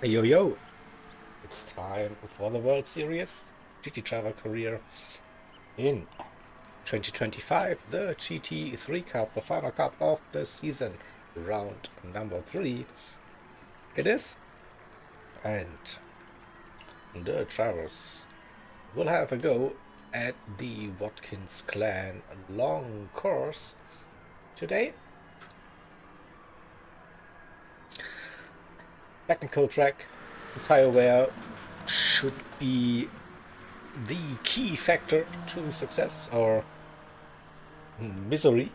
Yo yo, it's time for the World Series GT driver career in 2025, the GT3 Cup, the final cup of the season, round number 3 it is, and the drivers will have a go at the Watkins Clan long course today. Technical track, tire wear should be the key factor to success or misery,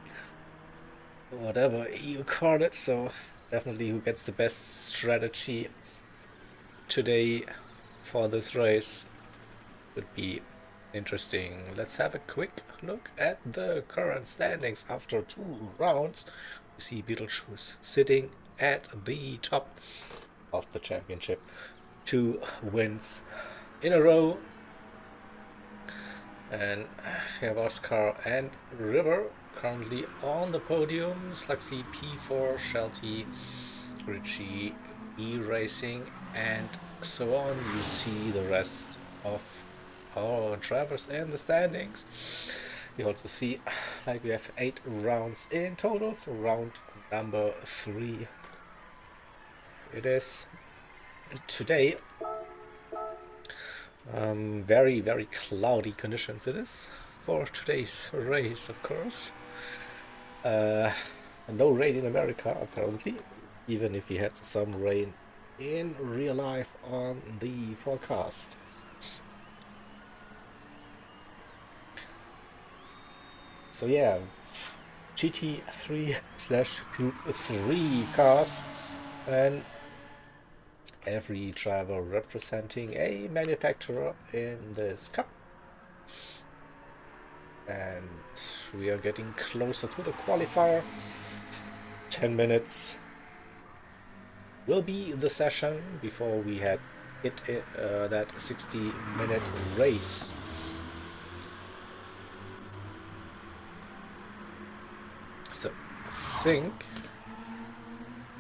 whatever you call it. So definitely who gets the best strategy today for this race would be interesting. Let's have a quick look at the current standings after 2 rounds. We see Beetlejuice sitting at the top of the championship, 2 wins in a row, and we have Oscar and River currently on the podium. Sluxy P4, Shelty, Richie E Racing, and so on. You see the rest of our drivers and the standings. You also see like we have 8 rounds in total, so round number 3 it is today. Very cloudy conditions it is for today's race, of course. No rain in America apparently, even if we had some rain in real life on the forecast. So yeah, GT3/Group 3 cars, and every driver representing a manufacturer in this cup. And we are getting closer to the qualifier. 10 minutes will be the session before we hit that 60-minute race. So I think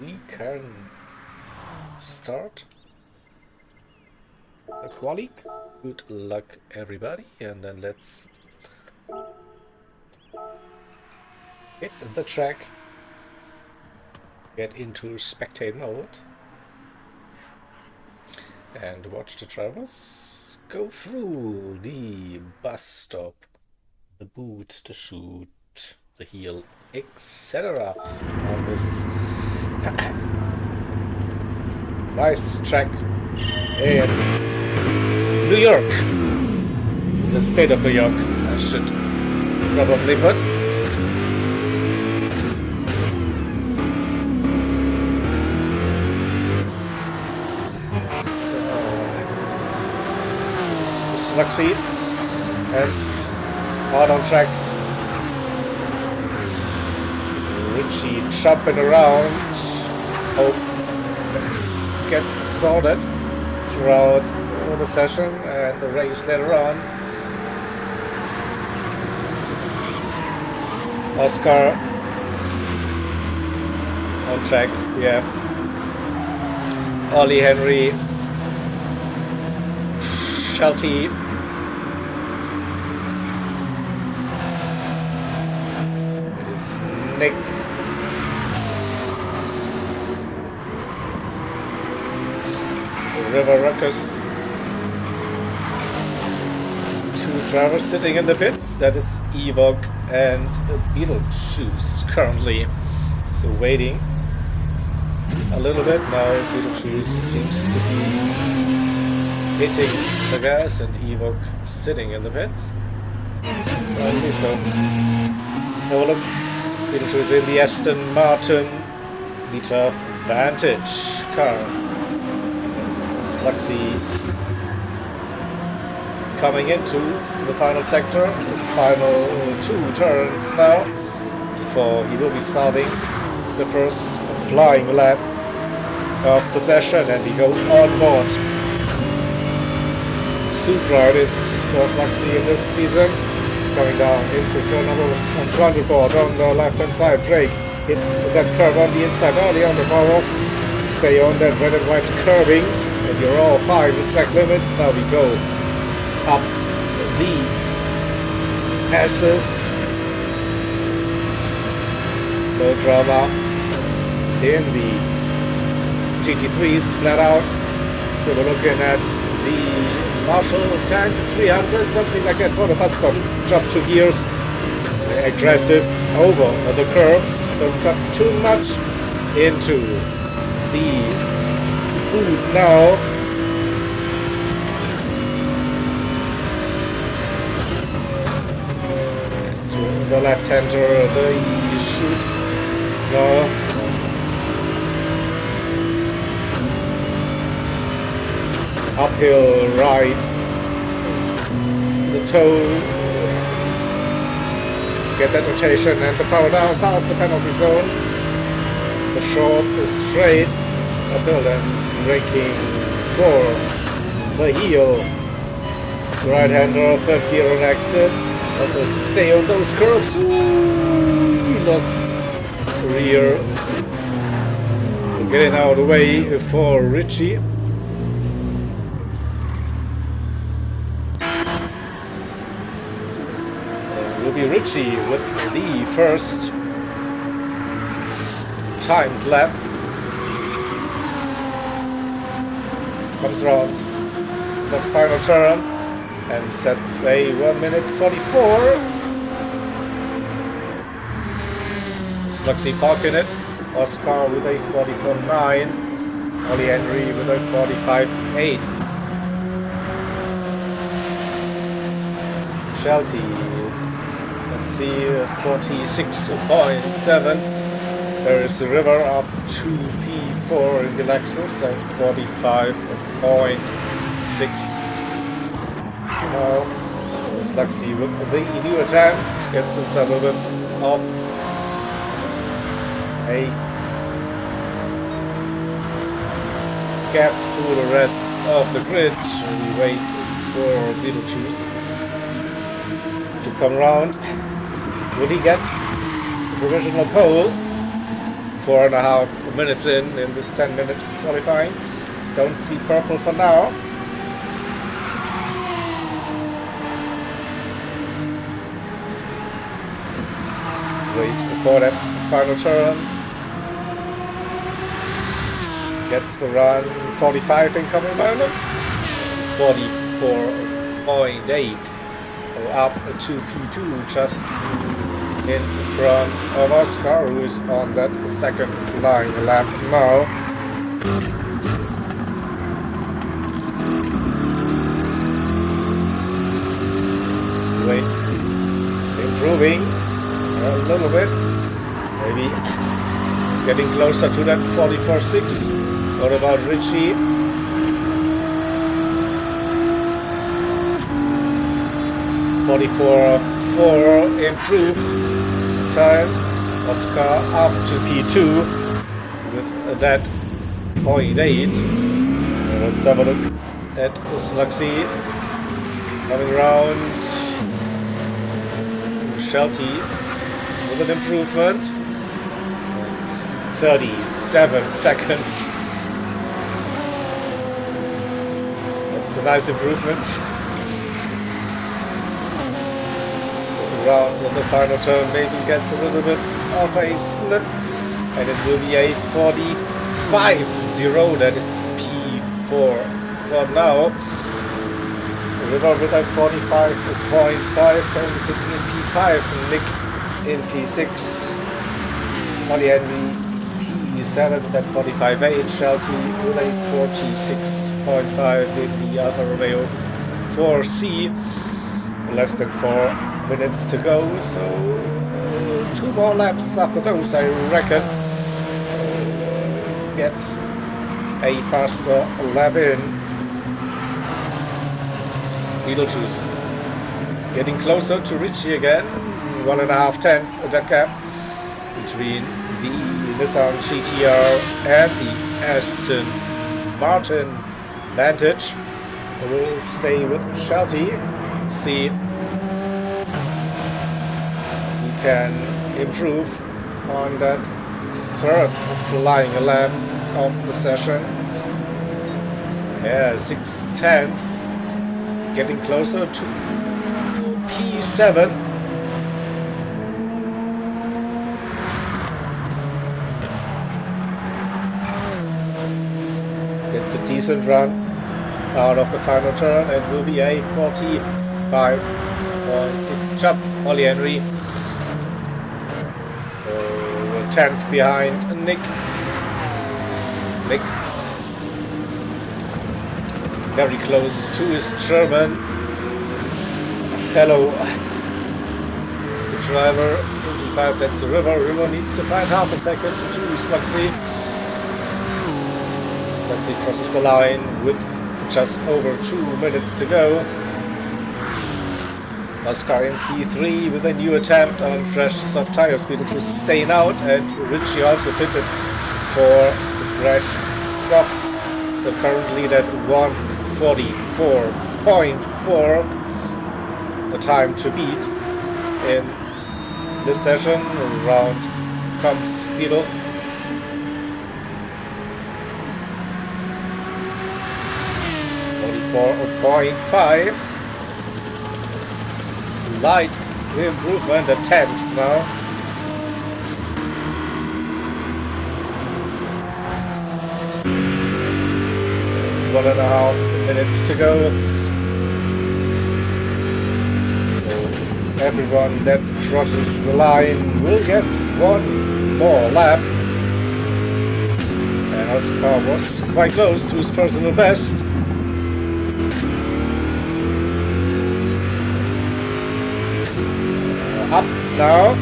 we can start the quali. Good luck everybody, and then let's hit the track, get into spectate mode, and watch the drivers go through the bus stop, the boot, the chute, the heel, etc. on this nice track in New York, the state of New York, I should probably put. So this is Sluxy and hard on track. Richie jumping around. Hope gets sorted throughout the session and the race later on. Oscar on track. We have Ollie Henry, Shelty, it is Nick, River Ruckus, 2 drivers sitting in the pits. That is Evok and Beetlejuice currently. So waiting a little bit. Now Beetlejuice seems to be hitting the gas and Evok sitting in the pits. Rightly so. Now look, Beetlejuice in the Aston Martin V12 Vantage car. Sluxy coming into the final sector, the final 2 turns now, before he will be starting the first flying lap of the session, and we go on board. Supra it is for Sluxy in this season, coming down into turn number 100 board on the left hand side. Drake hit that curve on the inside early on the power. Stay on that red and white curving. And you're all fine with track limits. Now we go up the S's. No drama in the GT3s flat out. So we're looking at the Marshall tank 300, something like that. What a bus stop. Drop 2 gears. Aggressive over the curbs. Don't cut too much into the boot now. To the left-hander, the shoot. No. Uphill right. The toe. Get that rotation and the power down past the penalty zone. The short is straight. Uphill then braking for the heel. Right-hander, third gear on exit. Also stay on those curbs. Ooh, lost rear. Getting out of the way for Richie. Will be Richie with the first timed lap. Comes around the final turn and sets a 1 minute 44. Sluxy parking it. Oscar with a 44.9. Ollie Henry with a 45.8. Shelty, let's see, 46.7. There is the River up to P4 in the Lexus at 45.6. Now, Sluxy with the new attempt gets himself a little bit off a gap to the rest of the grid. We wait for Beetlejuice to come around. Will he get the provisional pole? 4.5 minutes in this 10-minute qualifying. Don't see purple for now. Wait for that final turn. Gets the run. 45 incoming by looks. 44.8. Up to P2, just in front of Oscar, who is on that second flying lap now. Wait, improving a little bit, maybe getting closer to that 44.6. What about Richie? 44.4 improved time. Oscar up to P2 with that 0.8. Let's have a look at Sluxy coming around. Shelty with an improvement. And 37 seconds. That's a nice improvement. Around the final turn, maybe gets a little bit of a slip, and it will be a 45.0. That is P4 for now. River with a 45.5, currently sitting in P5. Nick in P6. Ollie Henry P7 with that 45.8. Shelty with a 46.5 in the Alfa Romeo 4C. Less than 4 minutes to go, so 2 more laps after those, I reckon. Get a faster lap in. Beetlejuice getting closer to Richie again. 1.5 tenths that gap between the Nissan GTR and the Aston Martin Vantage. We'll stay with Shelty. See if he can improve on that third flying lap of the session. Yeah, 6/10. Getting closer to P7. Gets a decent run out of the final turn and will be a 45.6. Jumped Ollie Henry. 10th behind Nick. Nick very close to his German fellow driver. 55, that's the River. River needs to find half a second to Slugsy. Slugsy crosses the line with just over 2 minutes to go. Oscar in P3 with a new attempt on fresh soft tires. Beetlejuice staying out, and Richie also pitted for fresh softs. So currently that 1:44.4, the time to beat in this session. Round comes Beetle. .5. Slight improvement, a 10th now. One and a half minutes to go. So everyone that crosses the line will get one more lap. And Oscar was quite close to his personal best. Up now,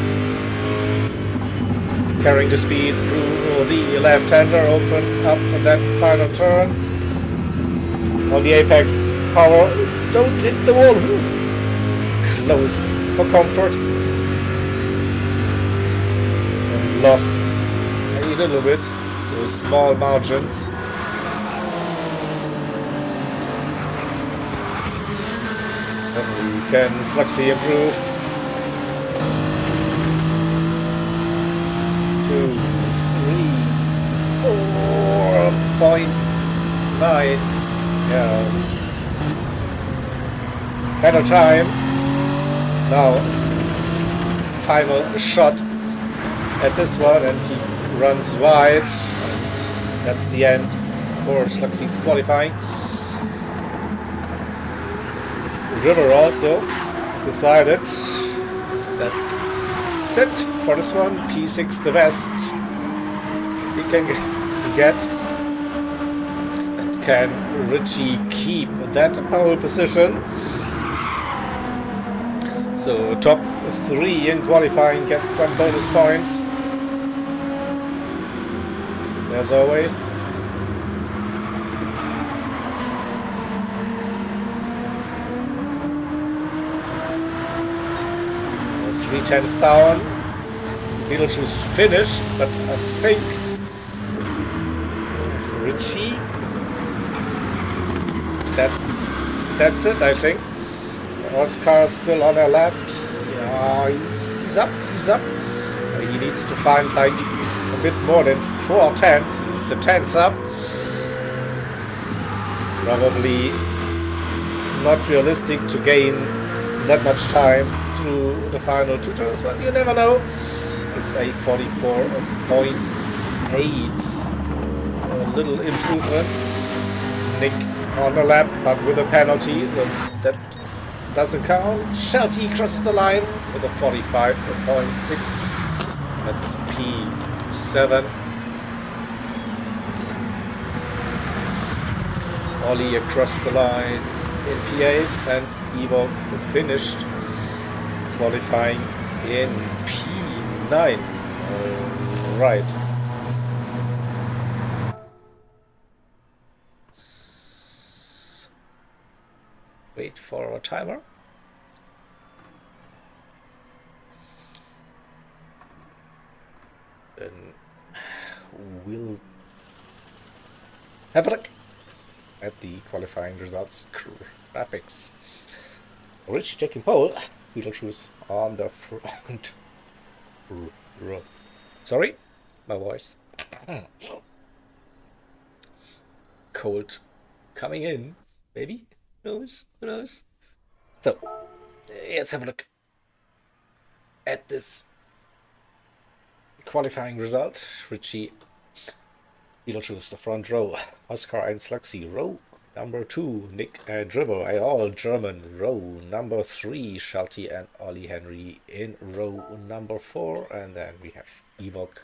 carrying the speed through the left-hander, open up on that final turn. On the apex, power, don't hit the wall. Close for comfort. And lost a little bit, so small margins. And can Slugsy improve? 2, 3, 4.9. Yeah. Better time. Now, final shot at this one, and he runs wide. And that's the end for Slugsy's qualifying. River also decided that's it for this one. P6 the best he can get. And can Richie keep that pole position? So top 3 in qualifying get some bonus points. As always. 3/10 down. Beetlejuice finished, but I think Richie. That's it. I think Oscar still on a lap. Yeah, he's up. He needs to find like a bit more than 4/10. He's a 10th up. Probably not realistic to gain that much time through the final 2 turns, but you never know. It's a 44.8. A little improvement. Nick on the lap, but with a penalty that doesn't count. Shelty crosses the line with a 45.6. That's P7. Ollie across the line in P8, and Evoke finished qualifying in P9. All right. Wait for a timer. Then we'll have a look at the qualifying results. Graphics. Richie taking pole. Beetlejuice on the front row. Sorry, my voice. Cold coming in. Maybe? Who knows? Who knows? So, let's have a look at this qualifying result. Richie Beetlejuice, the front row. Oscar and Sluxy, row number 2. Nick and River, all German. Row number 3. Shelty and Ollie Henry in row number 4. And then we have Evok,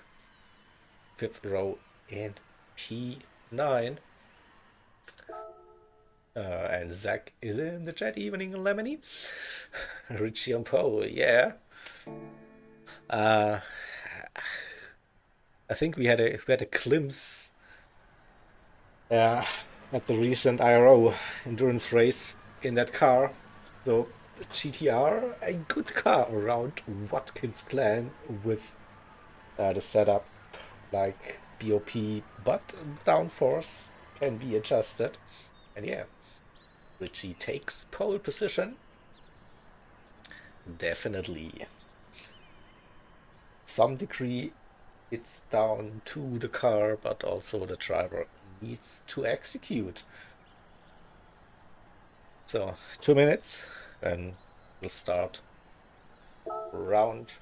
5th row in P9. And Zach is in the chat, evening Lemony. Richie on pole, yeah. I think we had a glimpse at the recent IRO endurance race in that car. So the GTR, a good car around Watkins Glen with the setup like BOP, but downforce can be adjusted. And yeah, Richie takes pole position. Definitely. Some degree it's down to the car, but also the driver needs to execute. So 2 minutes, then we'll start round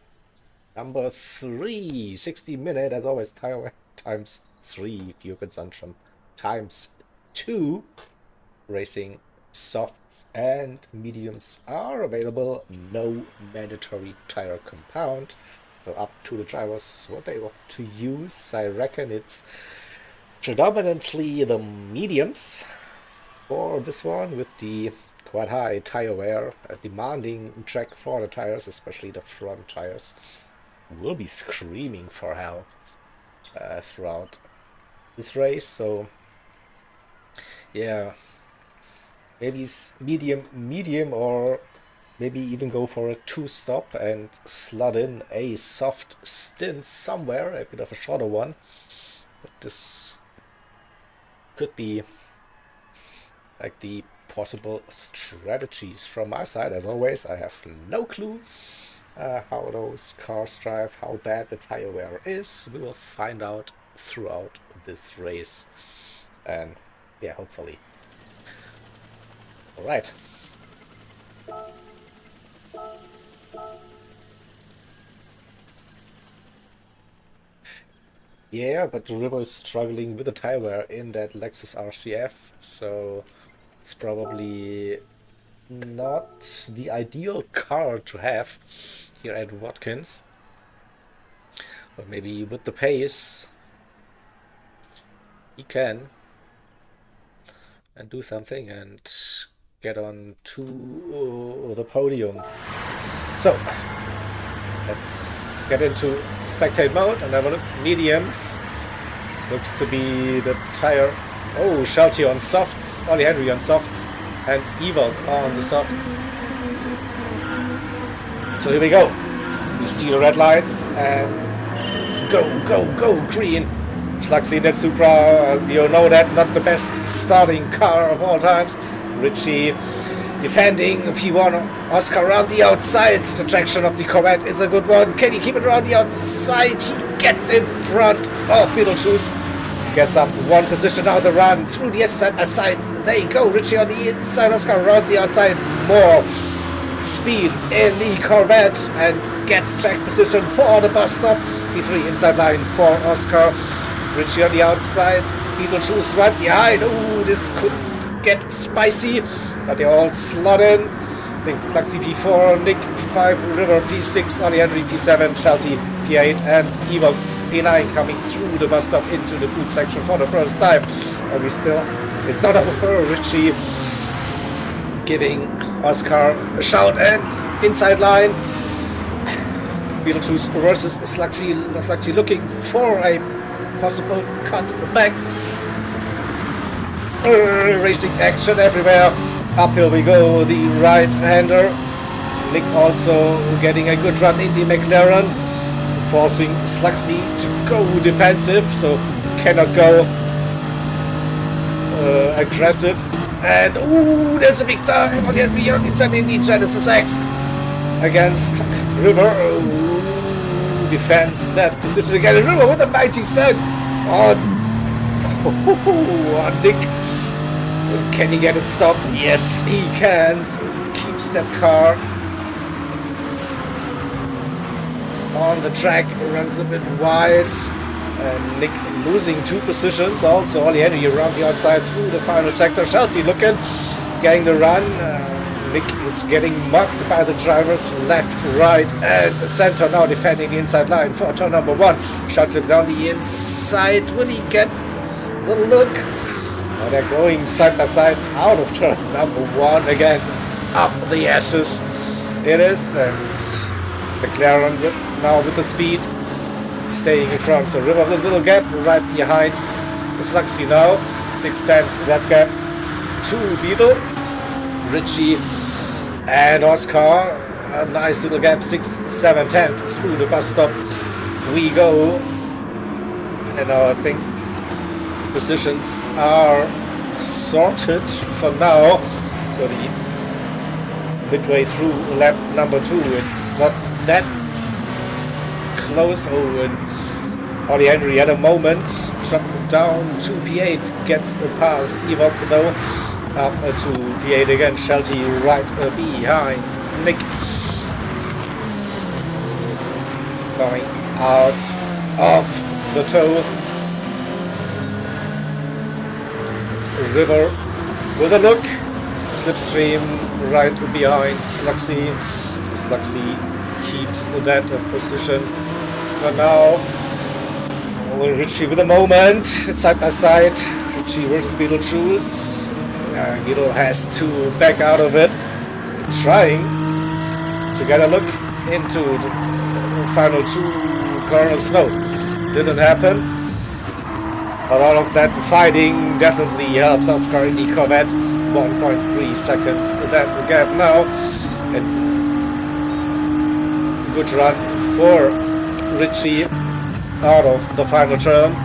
number 3. 60 minutes, as always, tire times 3, fuel consumption times 2. Racing softs and mediums are available. No mandatory tire compound. So up to the drivers what they want to use. I reckon it's predominantly the mediums for this one, with the quite high tire wear, a demanding track for the tires, especially the front tires. Will be screaming for help throughout this race. So yeah, maybe medium, or maybe even go for a 2-stop and slot in a soft stint somewhere, a bit of a shorter one. But this could be like the possible strategies from my side. As always, I have no clue how those cars drive, how bad the tire wear is. We will find out throughout this race, and yeah, hopefully. All right. Yeah, but the River is struggling with the tire wear in that Lexus RCF, so it's probably not the ideal car to have here at Watkins. But maybe with the pace, he can and do something and get on to the podium. So let's get into spectate mode and have a look. Mediums looks to be the tire. Oh, Shelty on softs, Ollie Henry on softs, and Evok on the softs. So here we go. We see the red lights and let's go, go, go, green. Sluxy, that Supra, as we all know, that not the best starting car of all times. Richie defending P1 Oscar around the outside. The traction of the Corvette is a good one. Can he keep it around the outside? He gets in front of Beetlejuice. Gets up one position down the run through the SSI side. There you go. Richie on the inside, Oscar around the outside. More speed in the Corvette and gets track position for the bus stop. P3 inside line for Oscar. Richie on the outside. Beetlejuice right behind. Oh, this could get spicy, but they all slot in. I think Sluxy P4, Nick P5, River P6, Ollie Henry P7, Shelty P8, and Evok P9 coming through the bus stop into the boot section for the first time. And we still, it's not over. Richie giving Oscar a shout and inside line. Beetlejuice versus Sluxy looking for a possible cut back. Racing action everywhere. Uphill we go, the right-hander. Nick also getting a good run in the McLaren, forcing Sluxy to go defensive, so cannot go aggressive. And ooh, there's a big time again. We are inside in the Genesis X against River. Ooh, defends that position again. River with a 90 cent on Nick. Can he get it stopped? Yes, he can. So he keeps that car on the track, runs a bit wide. Nick losing 2 positions. Also, Ollie Henry around the outside through the final sector. Shelty looking, getting the run. Nick is getting mugged by the drivers left, right, and center. Now defending the inside line for turn number 1. Shelty down the inside. Will he get the look? Oh, they're going side by side out of turn number 1 again. Up the S's. It is, and McLaren now with the speed, staying in front. So River with a little gap right behind Sluxy now. 6/10 that gap to Beetle, Richie, and Oscar. A nice little gap, 6/7/10 through the bus stop we go. And now I think positions are sorted for now. So the midway through lap number 2, it's not that close. Oh, and Ollie Henry at a moment dropped down to P8, gets past Evok though, up to P8 again. Shelty right behind Nick, going out of the toe. River with a look, slipstream right behind Sluxy. Sluxy keeps that position for now. Oh, Richie with a moment, side by side. Richie versus Beetlejuice. Beetle has to back out of it, trying to get a look into the final 2 corners. No, didn't happen. But all of that fighting definitely helps Oscar in the Corvette. 1.3 seconds that gap now, and good run for Richie out of the final turn.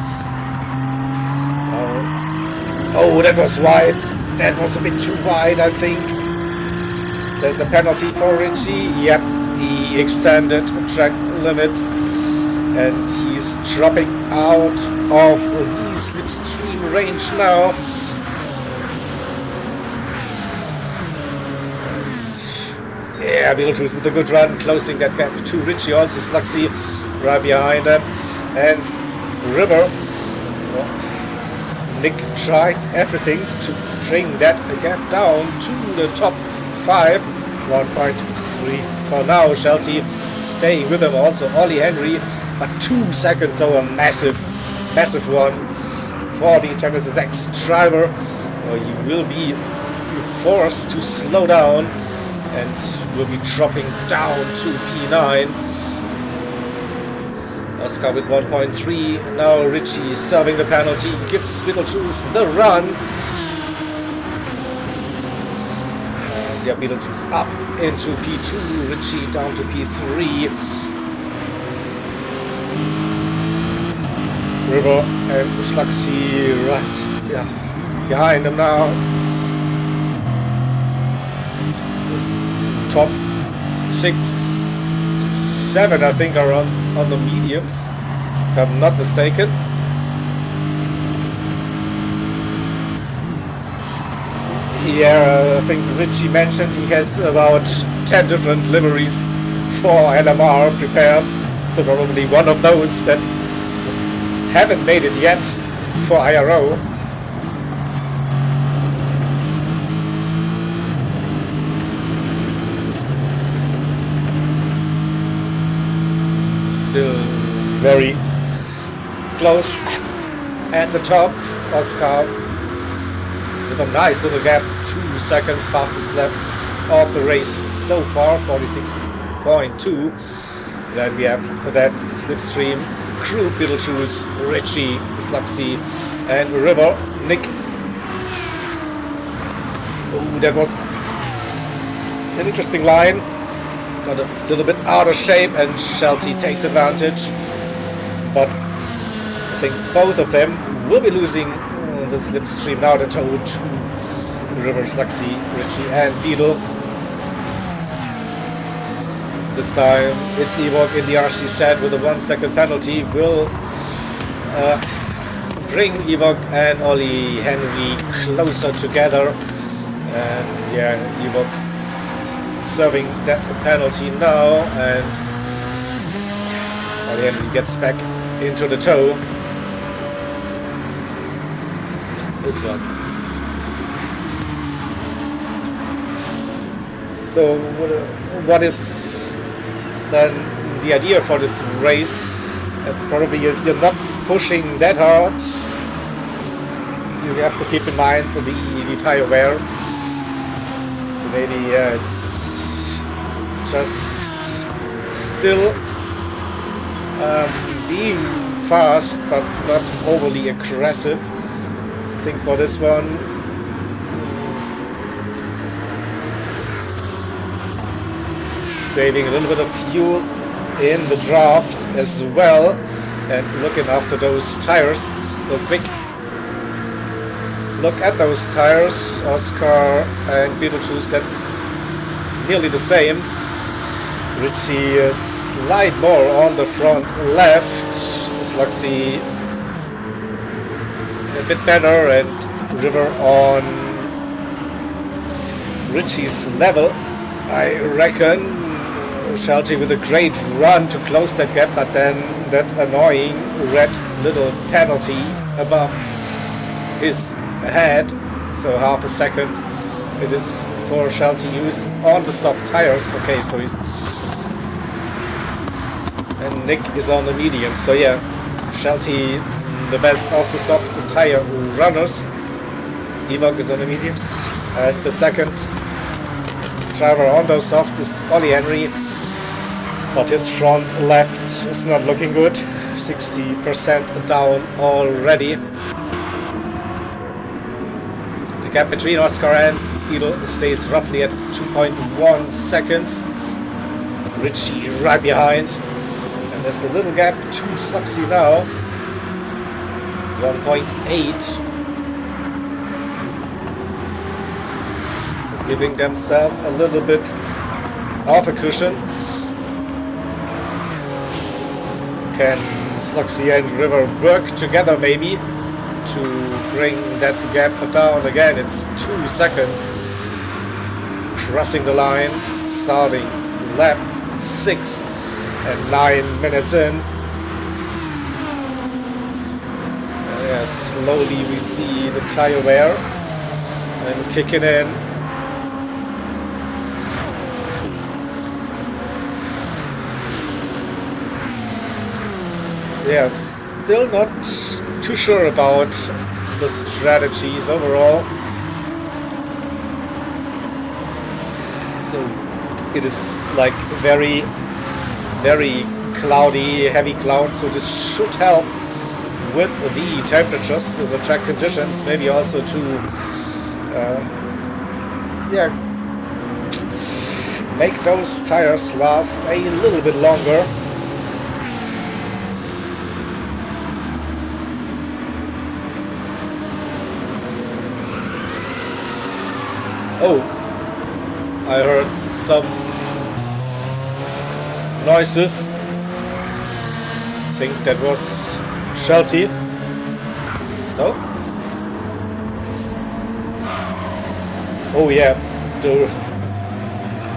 Oh, that was wide. That was a bit too wide, I think. There's the penalty for Richie. Yep, he extended track limits, and he's dropping out of the slipstream range now. Yeah, Beetlejuice with a good run, closing that gap to Richie. Also Sluxy right behind them, and River. Nick tried everything to bring that gap down to the top 5. 1.3 for now. Shelty staying with him. Also Ollie Henry, but 2 seconds, so a massive one for the Genesis X driver. He will be forced to slow down and will be dropping down to P9. Oscar with 1.3. Now Richie serving the penalty, gives Beetlejuice the run. And yeah, Beetlejuice up into P2, Richie down to P3. River and Sluxy right behind him now. Top 6, 7 I think are on the mediums, if I'm not mistaken. Yeah, I think Richie mentioned he has about 10 different liveries for LMR prepared, so probably one of those that haven't made it yet for IRO. Still very close at the top. Oscar with a nice little gap, 2 seconds, fastest lap of the race so far, 46.2. Then we have that slipstream crew, Beetlejuice, Richie, Sluxy, and River. Nick. Oh, that was an interesting line. Got a little bit out of shape, and Shelty takes advantage. But I think both of them will be losing the slipstream now. The toe to River, Sluxy, Richie, and Beetle. This time it's Ewok in the RC set with a 1 second penalty. Will bring Ewok and Ollie Henry closer together. And yeah, Ewok serving that penalty now, and Ollie Henry gets back into the tow. This one. So what is then the idea for this race? Probably you're not pushing that hard. You have to keep in mind the tire wear. So maybe it's just still being fast but not overly aggressive. I think for this one, saving a little bit of fuel in the draft as well, and looking after those tires. A quick look at those tires, Oscar and Beetlejuice, that's nearly the same. Richie is slight more on the front left, Sluxy a bit better, and River on Richie's level, I reckon. Shelty with a great run to close that gap, but then that annoying red little penalty above his head, so half a second it is for Shelty use on the soft tires. Okay, so he's, and Nick is on the medium, so yeah, Shelty the best of the soft tire runners. Ewok is on the mediums, and the second driver on those soft is Ollie Henry. But his front left is not looking good, 60% down already. The gap between Oscar and Beetle stays roughly at 2.1 seconds. Richie right behind. And there's a little gap to Sluxy now. 1.8. So giving themselves a little bit of a cushion. Can Sluxy and River work together maybe to bring that gap down again? It's 2 seconds. Crossing the line, starting lap 6 and 9 minutes in. Yeah, slowly we see the tire wear and kicking in. Yeah, I'm still not too sure about the strategies overall. So it is like very, very cloudy, heavy clouds, so this should help with the temperatures, the track conditions, maybe also to yeah, make those tires last a little bit longer. Oh, I heard some noises. I think that was Shelty. No? Oh yeah,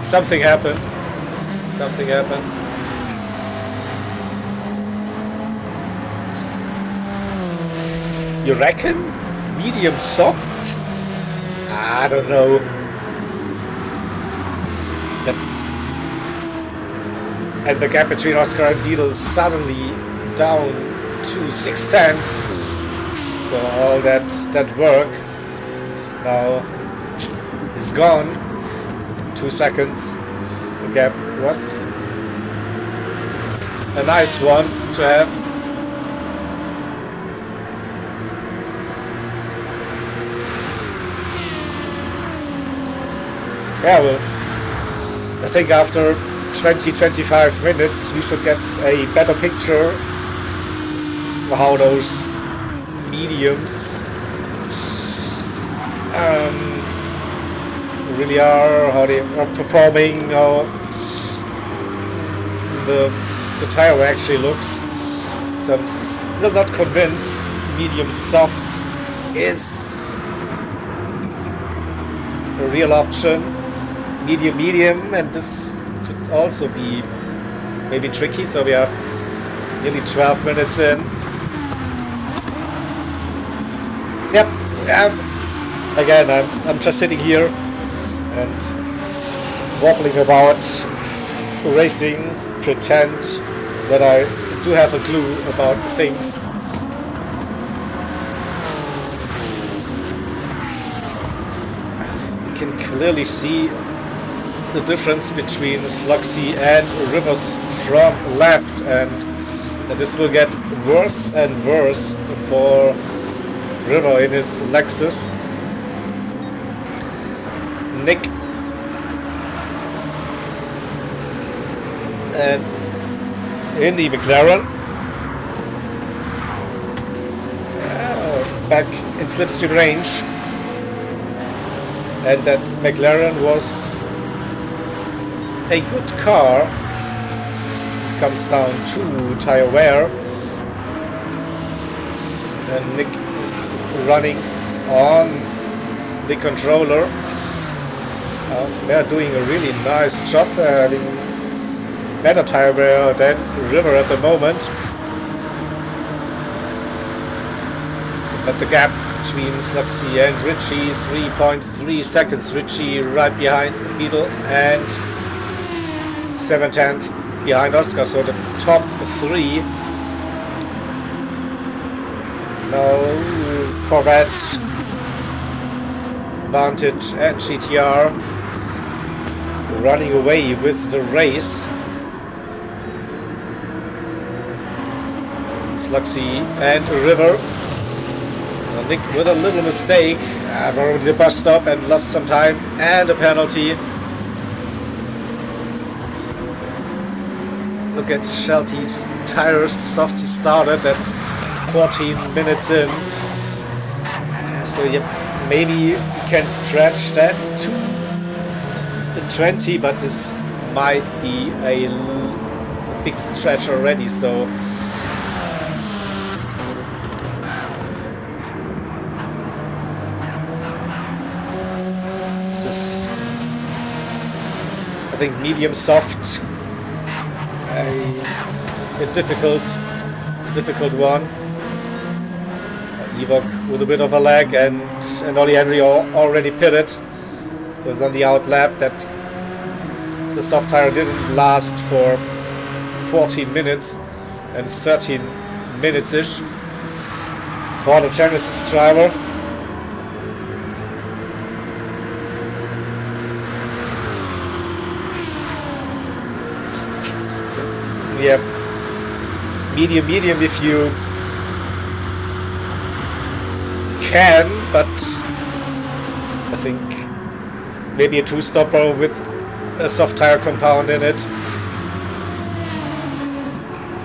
something happened. Something happened. You reckon? Medium soft? I don't know. And the gap between Oscar and Beetle is suddenly down to 6/10. So all that work now is gone. 2 seconds. The gap was a nice one to have. Yeah, well, I think after 20-25 minutes we should get a better picture of how those mediums really are, how they are performing, how the tire actually looks. So I'm still not convinced medium soft is a real option. Medium, and this could also be maybe tricky. So we have nearly 12 minutes in. Yep. Again, I'm just sitting here and waffling about racing, pretend that I do have a clue about things. You can clearly see the difference between Slugsy and River's front left, and this will get worse and worse for River in his Lexus. Nick and in the McLaren, back in slipstream range, and that McLaren was a good car. Comes down to tire wear, and Nick running on the controller. They're doing a really nice job, having better tire wear than River at the moment. So, but the gap between Slugsy and Ritchie, 3.3 seconds. Ritchie right behind Beetle and 7/10 behind Oscar. So the top three. Now Corvette, Vantage and GTR running away with the race. Slugsy and River. Nick with a little mistake, already the bus stop and lost some time and a penalty. Look at Shelty's tires, the softs he started, that's 14 minutes in. So yep, maybe you can stretch that to 20, but this might be a big stretch already. So this is, I think, medium soft, a difficult one. Ewok with a bit of a lag, and Ollie Henry already pitted. So it's on the out lap that the soft tire didn't last for 14 minutes and 13 minutes-ish for the Genesis driver. So, yeah, medium if you can, but I think maybe a two-stopper with a soft tire compound in it.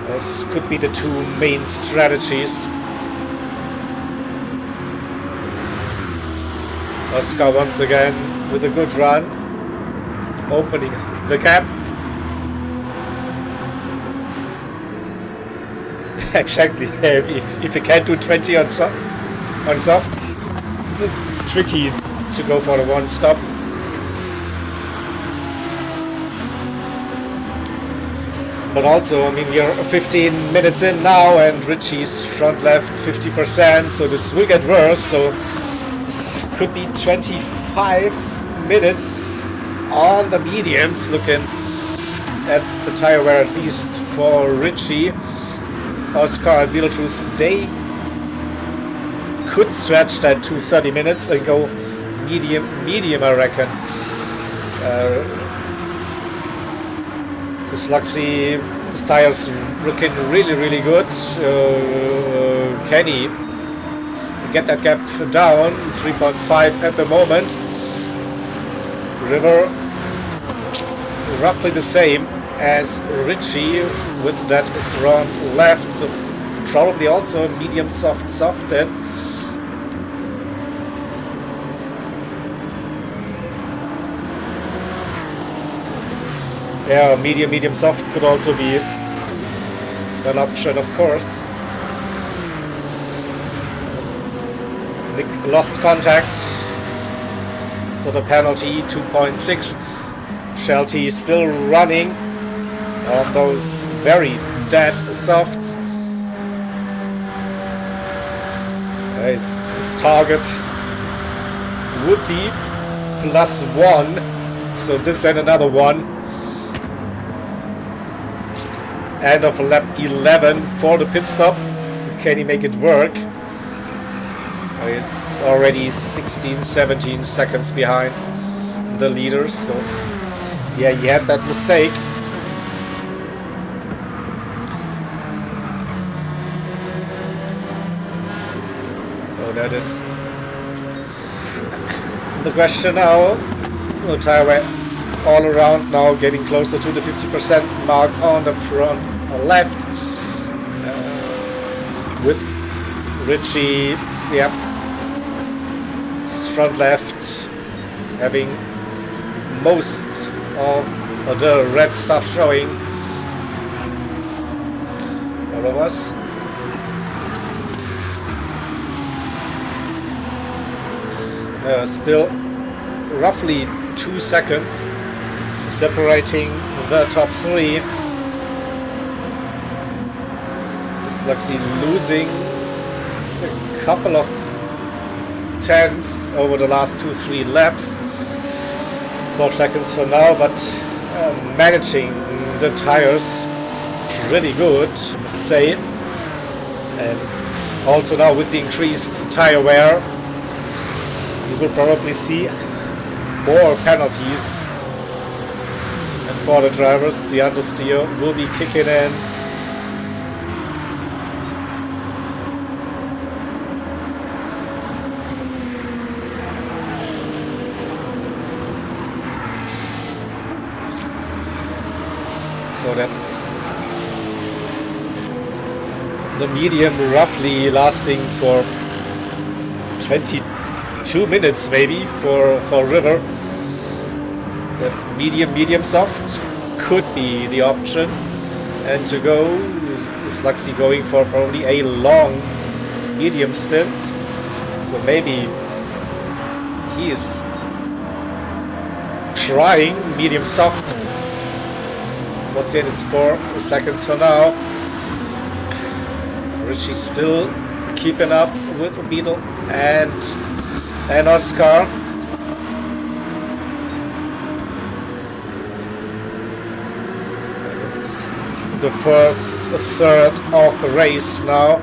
Those could be the two main strategies. Oscar once again with a good run, opening the gap. Exactly. If you can't do 20 on softs, it's tricky to go for the one stop. But also, I mean, you're 15 minutes in now, and Ritchie's front left 50%, so this will get worse. So this could be 25 minutes on the mediums, looking at the tire wear, at least for Ritchie. Oscar and Beetlejuice, they could stretch that to 30 minutes and go medium, I reckon. Slugsy's tires looking really good. Kenny get that gap down, 3.5 at the moment. River roughly the same as Ritchie with that front left, so probably also medium soft then. Yeah, medium soft could also be an option, of course. Nick lost contact to the penalty, 2.6. Shelty still running on those very dead softs. His target would be +1, so this and another one. End of lap 11 for the pit stop. Can he make it work? It's already 16, 17 seconds behind the leaders, so yeah, he had that mistake. Oh, that is the question now. The tire wear all around now, getting closer to the 50% mark on the front left. With Richie, yeah, front left, having most of the red stuff showing. All of us. Still roughly 2 seconds separating the top three. It's actually losing a couple of tenths over the last 2-3 laps. 4 seconds for now, but managing the tires pretty good, I must say. And also now with the increased tire wear, you will probably see more penalties. And for the drivers, the understeer will be kicking in. So that's the medium roughly lasting for 22 minutes maybe for River. So medium soft could be the option, and to go is Luxy going for probably a long medium stint. So maybe he is trying medium soft. What's it? It's 4 seconds for now. Richie still keeping up with Beetle and Oscar. It's the first third of the race now.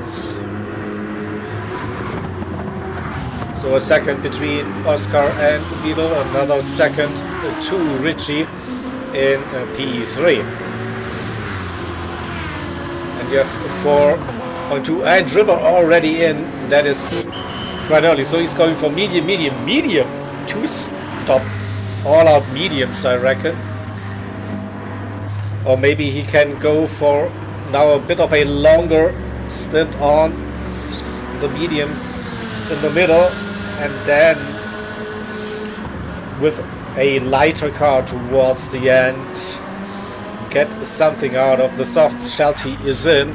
So a second between Oscar and Beetle, another second to Richie in P3. And you have 4.2 and River already in. That is quite early. So he's going for medium. 2 stop. All out mediums, I reckon. Or maybe he can go for now a bit of a longer stint on the mediums in the middle, and then with a lighter car towards the end get something out of the softs Shelty is in.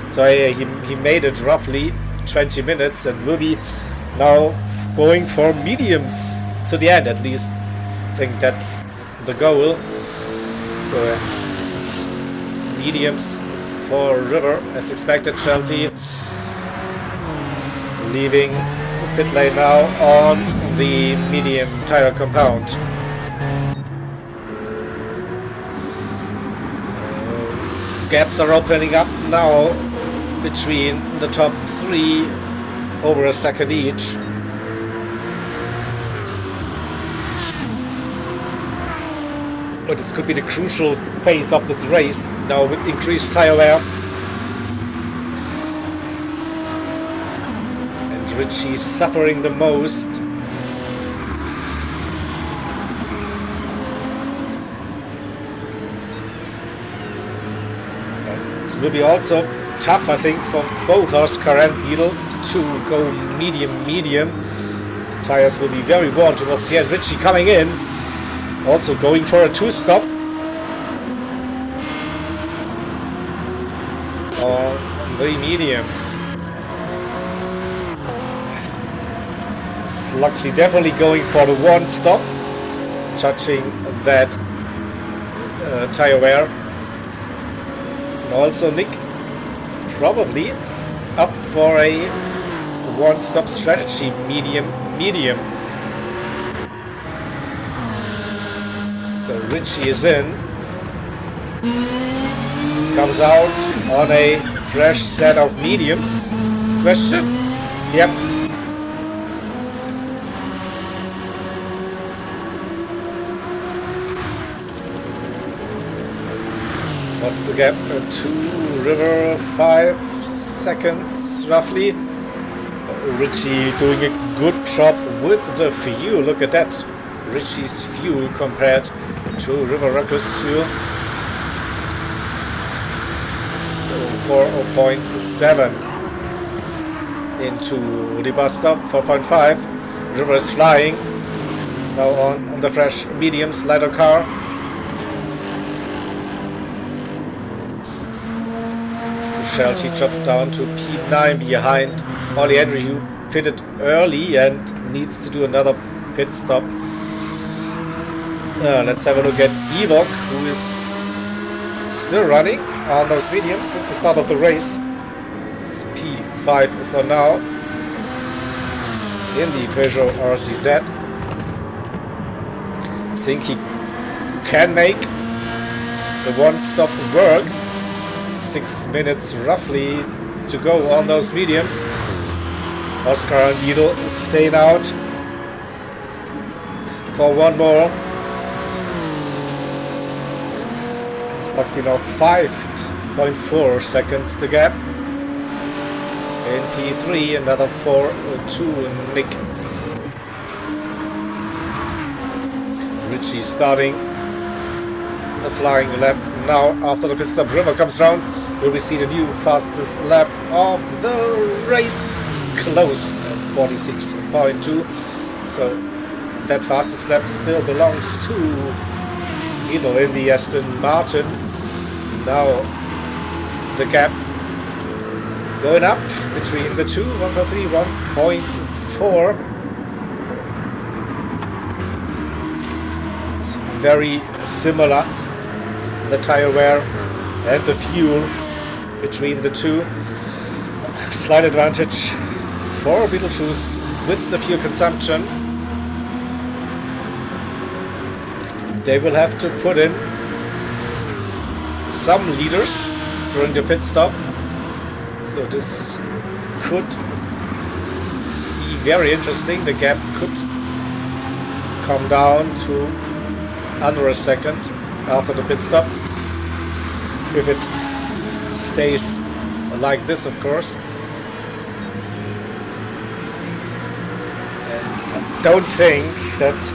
So he made it roughly 20 minutes and will be now going for mediums to the end, at least. I think that's the goal. So it's mediums for River as expected. Shelty leaving pit lane now on the medium tire compound. Gaps are opening up now between the top three, over a second each. But this could be the crucial phase of this race now with increased tire wear. And Richie suffering the most. It will be also tough, I think, for both Oscar and Beetle to go medium. The tires will be very worn towards the end. Richie coming in, also going for a 2-stop on the mediums. Sluxy definitely going for the one stop, touching that tire wear. And also Nick probably up for a one-stop strategy, medium. So Richie is in, comes out on a fresh set of mediums. Question? Yep. What's the gap? 2 River, 5 seconds roughly. Richie doing a good job with the fuel. Look at that. Richie's fuel compared to River Rucker's fuel. So 4.7 into the bus stop. 4.5. River is flying. Now on the fresh mediums lighter car. Shelty dropped down to P9 behind Ollie Henry, who pitted early and needs to do another pit stop. Let's have a look at Evok, who is still running on those mediums since the start of the race. It's P5 for now in the Peugeot RCZ. I think he can make the one-stop work. 6 minutes roughly to go on those mediums. Oscar and Beetle staying out for one more. Sluxy now 5.4 seconds to gap. In P3 another 4.2 Nick. Richie starting the flying lap now after the pit stop. River comes round. Will we see the new fastest lap of the race? Close, 46.2. So that fastest lap still belongs to Beetle in the Aston Martin. Now the gap going up between the two, 1.3, 1.4. It's very similar, the tire wear and the fuel between the two. Slight advantage for Beetlejuice with the fuel consumption. They will have to put in some leaders during the pit stop, so this could be very interesting. The gap could come down to under a second after the pit stop, if it stays like this, of course. And I don't think that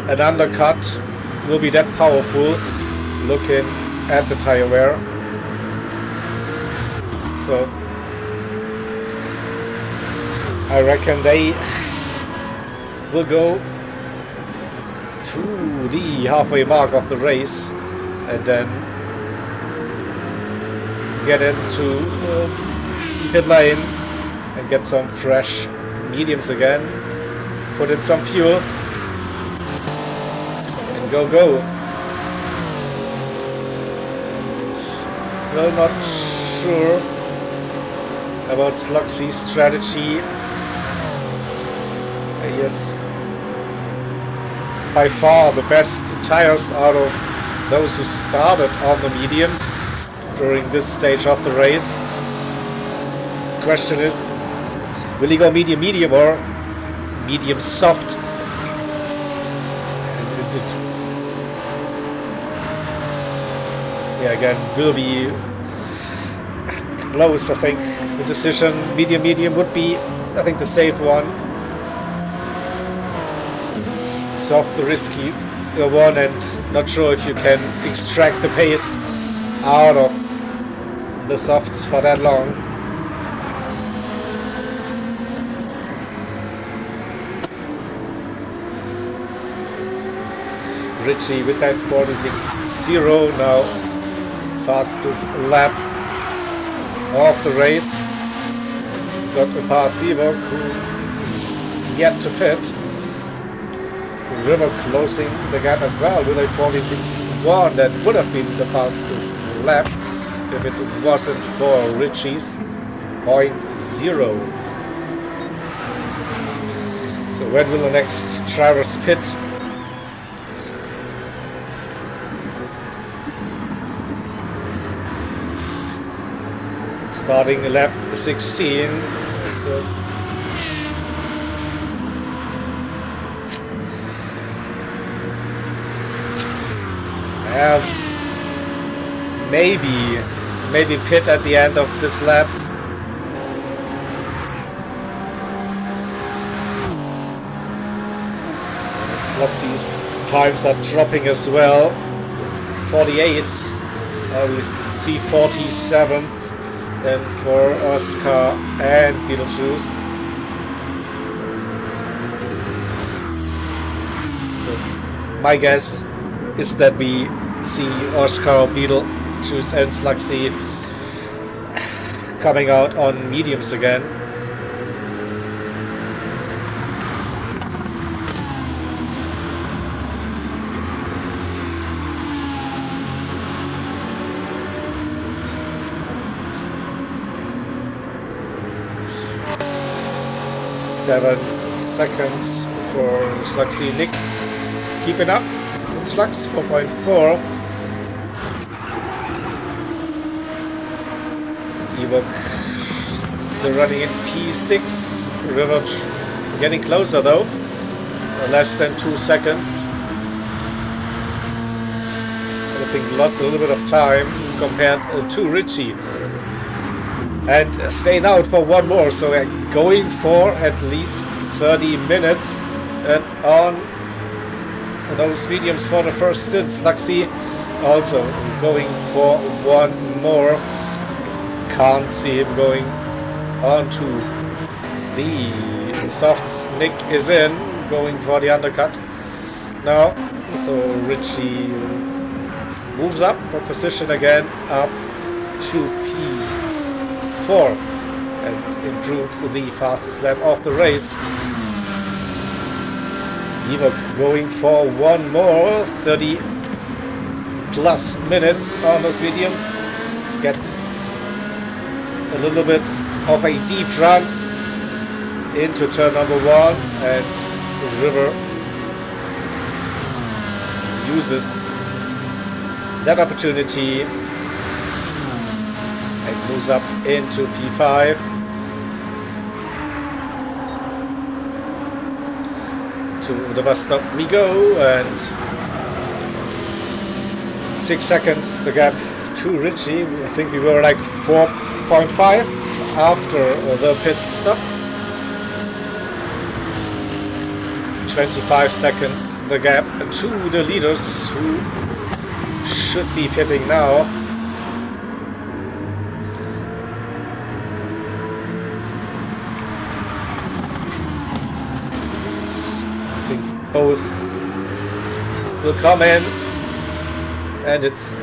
an undercut will be that powerful looking at the tire wear. So I reckon they will go to the halfway mark of the race and then get into pit lane and get some fresh mediums again, put in some fuel and go. Still not sure about Sluxy's strategy. Yes, by far the best tires out of those who started on the mediums during this stage of the race. Question is, will he go medium or medium soft? Yeah, again, will be close. I think the decision medium would be, I think, the safe one. Soft the risky one, and not sure if you can extract the pace out of the softs for that long. Richie with that 46.0 now, fastest lap of the race. got past Ewok, who is yet to pit. River closing the gap as well with a 46.1. That would have been the fastest lap if it wasn't for Richie's 0.0. So when will the next drivers pit? Starting lap 16. So maybe pit at the end of this lap. Sluxy's times are dropping as well. 48s. We see 47s. Then for Oscar and Beetlejuice. So my guess is that we see Oscar, Beetlejuice and Sluxy coming out on mediums again. Seven seconds for Sluxy. Nick keeping up with Slux, 4.4. Ewok still running in P6. River getting closer though. Less than 2 seconds. I think lost a little bit of time compared to Richie. And staying out for one more, so we're going for at least 30 minutes and on those mediums for the first stint. Sluxy also going for one more. Can't see him going on to the softs. Nick is in, going for the undercut now. So Richie moves up for position again, up to P4 and improves the fastest lap of the race. Ewok going for one more, 30 plus minutes on those mediums. Gets a little bit of a deep run into turn number 1, and River uses that opportunity and moves up into P5. To the bus stop we go, and 6 seconds the gap to Richie. I think we were like 4.5 after the pit stop. 25 seconds the gap to the leaders, who should be pitting now. I think both will come in, and it's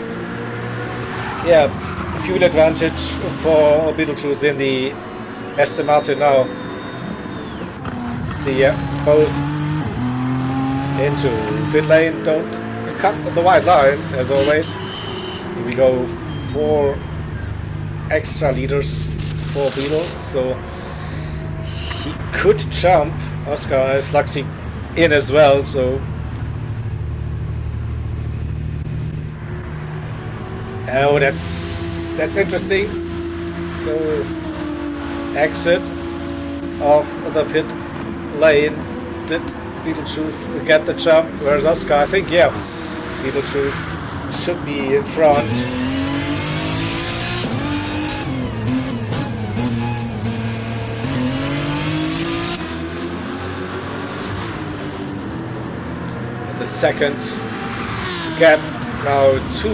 fuel advantage for Beetlejuice in the Aston Martin now. See, both into pit lane. Don't cut the white line, as always. Here we go, 4 extra liters for Beetle, so he could jump. Oscar is Sluxy in as well, so oh, that's interesting. So exit of the pit lane. Did Beetlejuice get the jump? Where's Oscar? I think, yeah, Beetlejuice should be in front. And the second gap now to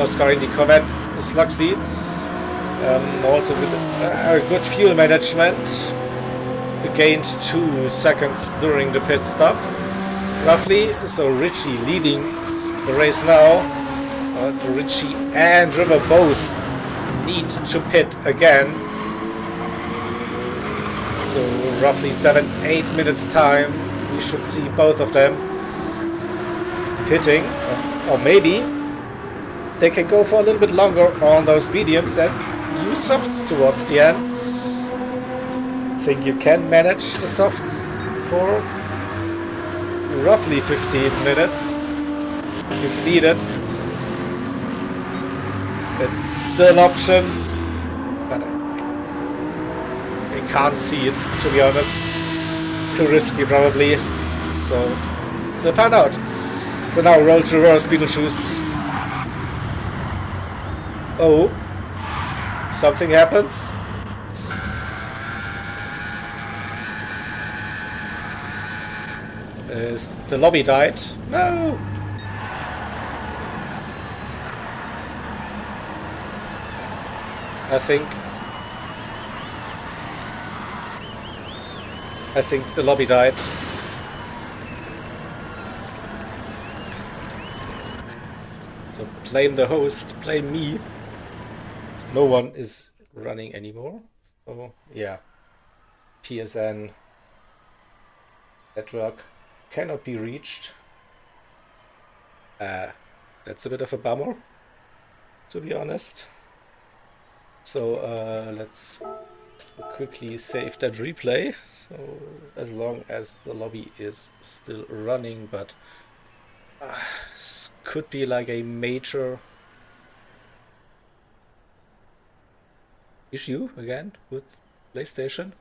Oscar in the Corvette. Sluxy also with good fuel management. Gained 2 seconds during the pit stop, roughly. So Richie leading the race now. Richie and River both need to pit again. So roughly 7-8 minutes time, we should see both of them pitting, or maybe they can go for a little bit longer on those mediums and use softs towards the end. I think you can manage the softs for roughly 15 minutes if needed. It's still an option, but I can't see it, to be honest. Too risky, probably. So we'll find out. So now roles reverse, Beetlejuice. Oh, something happens. Is the lobby died? No. I think the lobby died. So blame the host, blame me. No one is running anymore. So yeah, PSN network cannot be reached. That's a bit of a bummer, to be honest. So let's quickly save that replay. So as long as the lobby is still running, but this could be like a major issue again with PlayStation.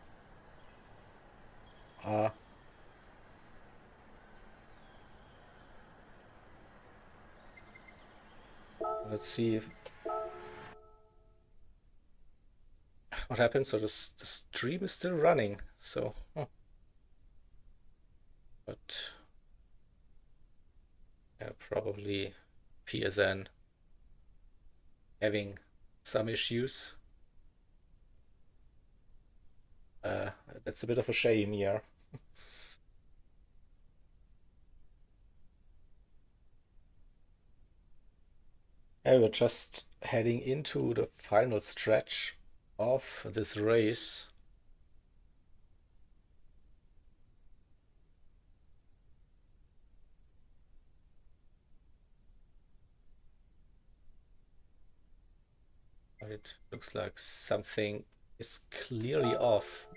Let's see if what happens. So the stream is still running. So, but yeah, probably PSN having some issues. That's a bit of a shame here. Yeah, we're just heading into the final stretch of this race. It looks like something is clearly off.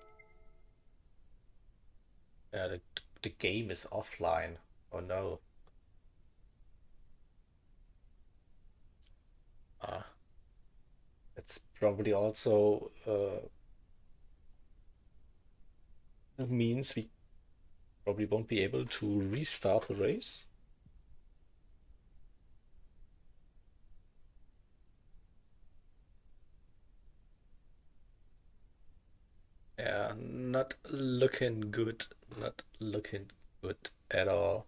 Yeah, the game is offline. Oh no. That's probably also means we probably won't be able to restart the race. Yeah, not looking good. Not looking good at all.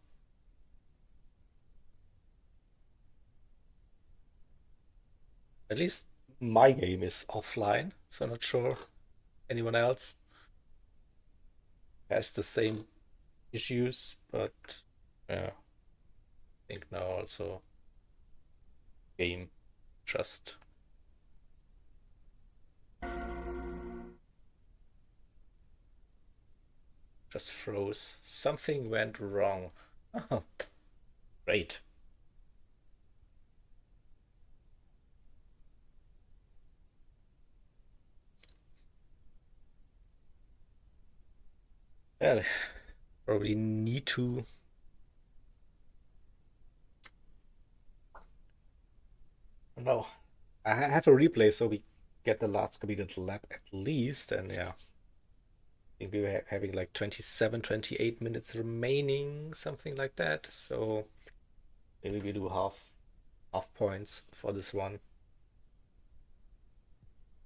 At least my game is offline, so not sure anyone else has the same issues, but yeah, I think now also game just froze. Something went wrong. Oh, great. Yeah, probably need to. No, I have a replay, so we get the last completed lap at least, and yeah, I think we were having like 27, 28 minutes remaining, something like that. So maybe we do half points for this one.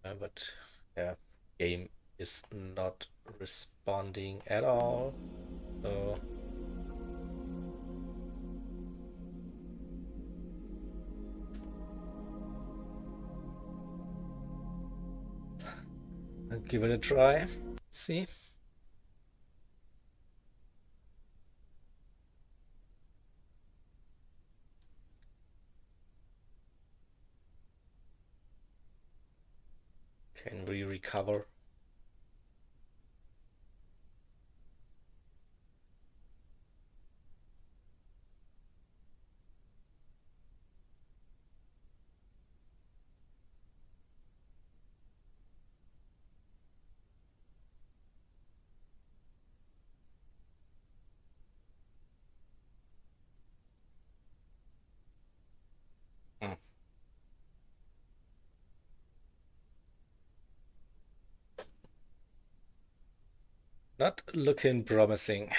But yeah, game is not responding at all. So I'll give it a try. Let's see. Can we recover? Not looking promising.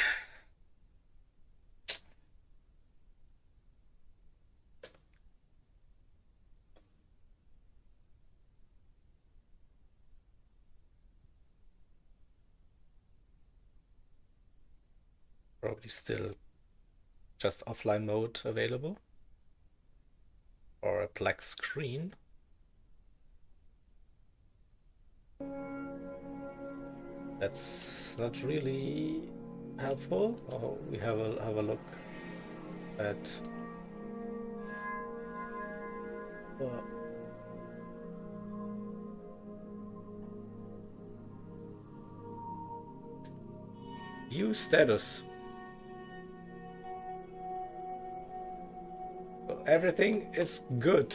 Probably still just offline mode available. Or a black screen. That's not really helpful. Oh, we have a look at view status. Everything is good.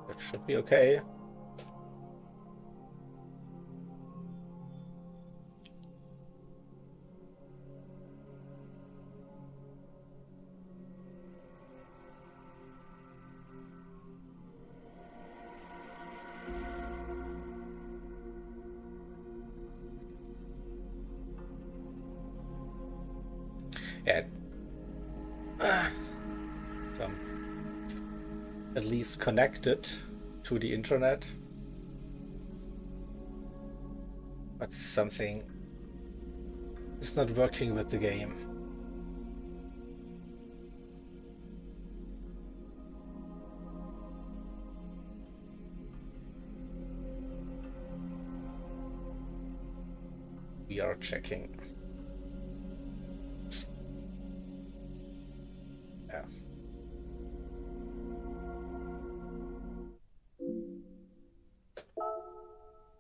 That should be okay. Yeah. Some at least connected to the internet. But something is not working with the game. We are checking. Yeah.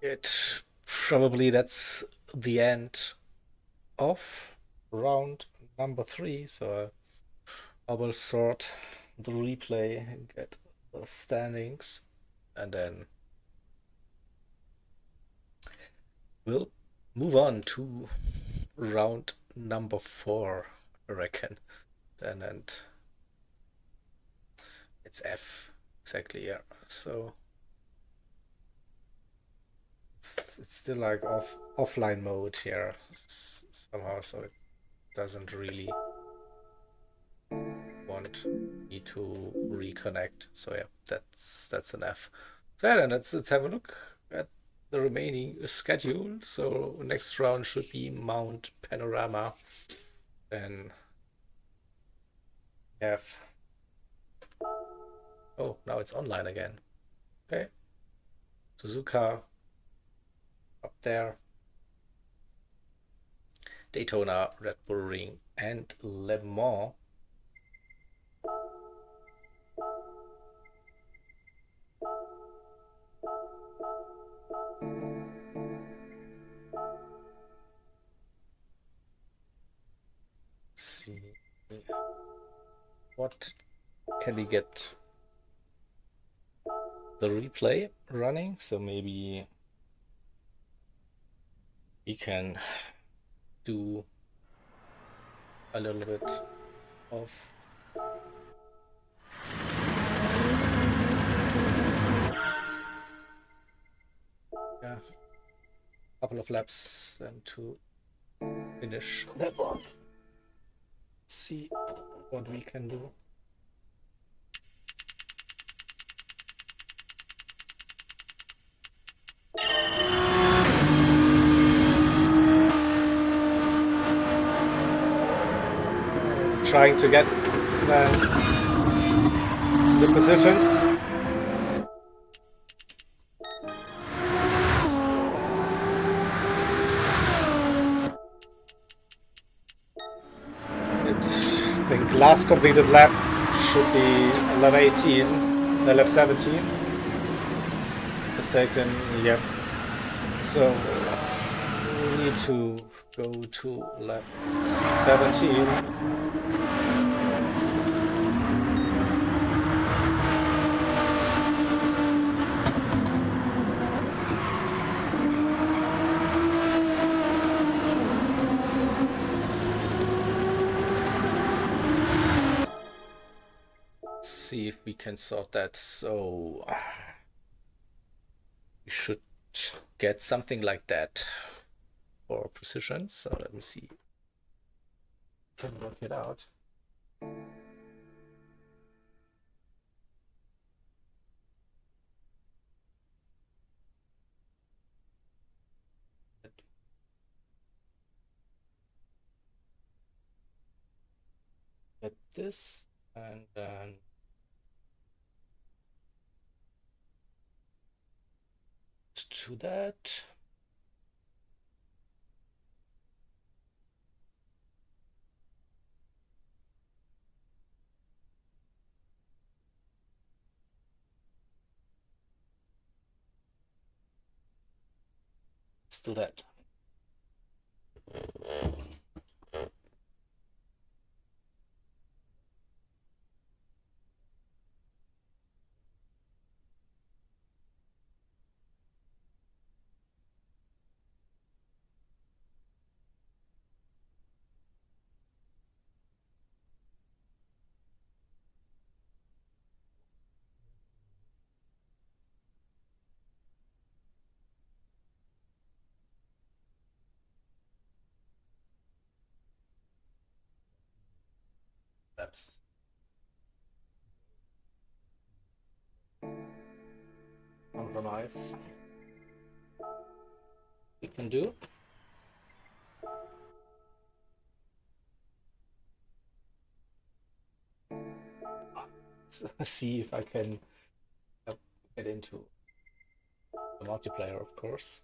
It probably that's the end of round number 3, so I will sort the replay and get the standings, and then we'll move on to round number 4, I reckon. Then, and it's F exactly, yeah. So it's still like offline mode here somehow, so it doesn't really want me to reconnect. So yeah, that's an F. So yeah, then let's have a look at the remaining schedule. So next round should be Mount Panorama. Then we have, oh, now it's online again. Okay, Suzuka up there, Daytona, Red Bull Ring, and Le Mans. Let's see, what can we get the replay running? So maybe we can do a little bit of yeah, couple of laps then to finish that one. See what we can do. Trying to get the positions. I think last completed lap should be lap 18, lap 17. Mistaken, yep. So we need to go to lap 17. we can sort that. So we should get something like that for precision. So let me see. Can work it out. Get this and then to that. Let's do that. That's compromise we can do. So see if I can get into the multiplayer, of course.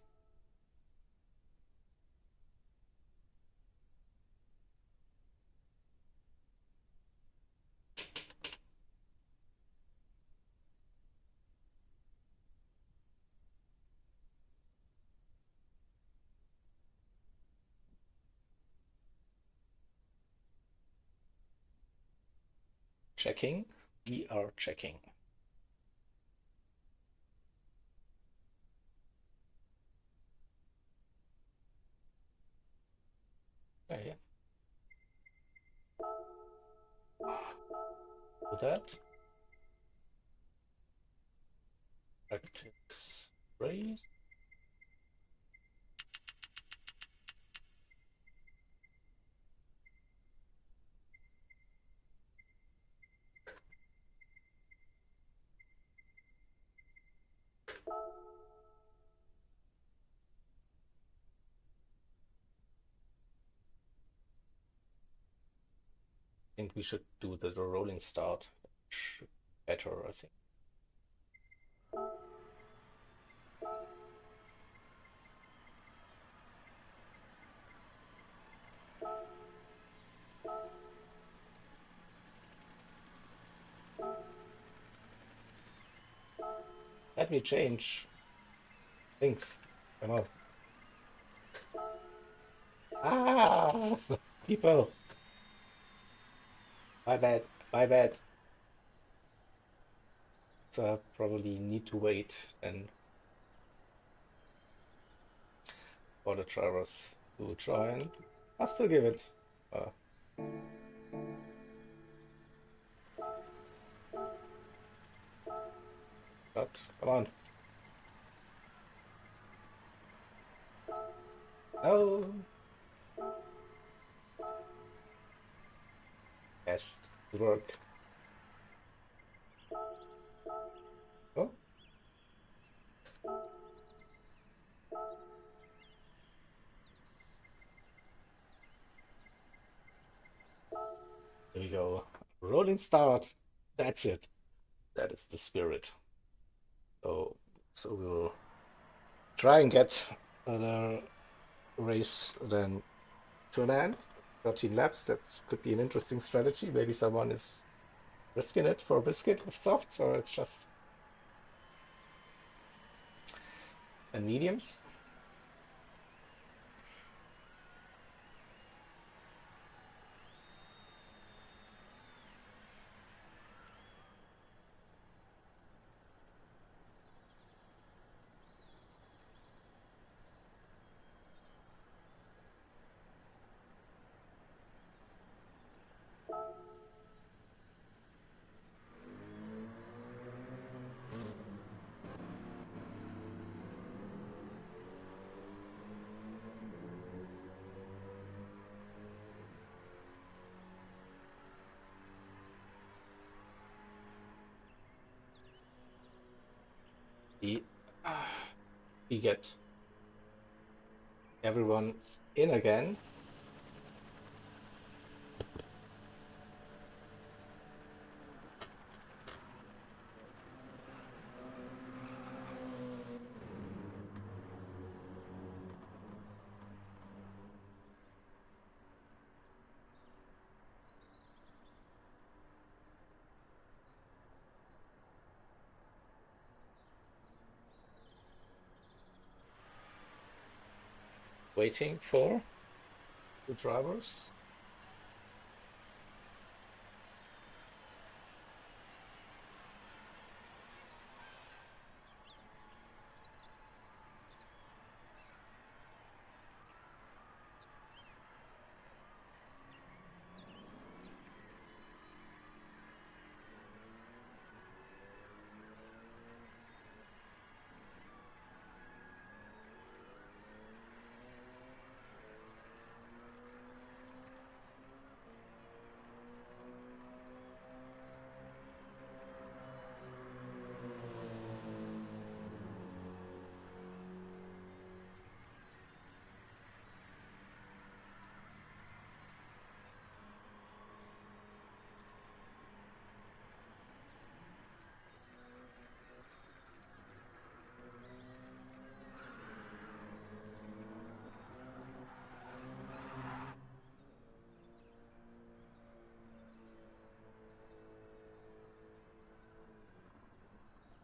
Checking. We are checking. Yeah. Do that. Practice raise. I think we should do the rolling start. Better, I think. Let me change things. Come on. Ah! People! My bad. My bad. So probably need to wait and for the drivers to join. I'll still give it. But come on. No. Yes, it work. Oh. Here we go. Rolling start. That's it. That is the spirit. So we'll try and get the race then to an end. 13 laps. That could be an interesting strategy. Maybe someone is risking it for a biscuit with softs, or it's just and mediums. we, we get everyone in again. Waiting for the drivers.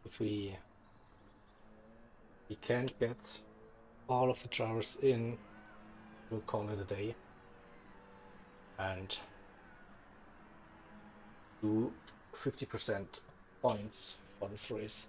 If we can't get all of the drivers in, we'll call it a day and do 50% points for this race.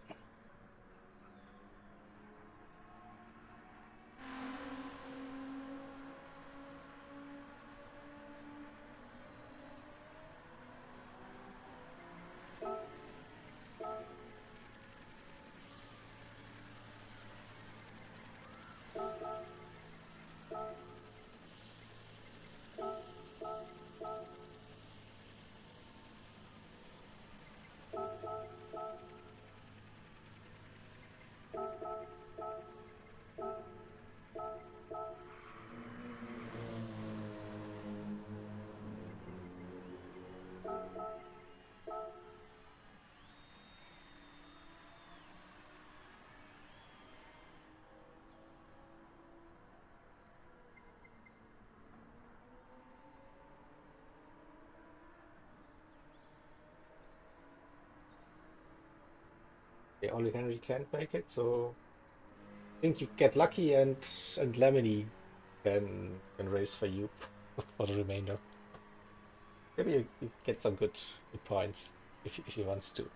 Okay, Ollie Henry can't make it, so I think you get lucky and Lemony can race for you for the remainder. Maybe you get some good points if he wants to. Of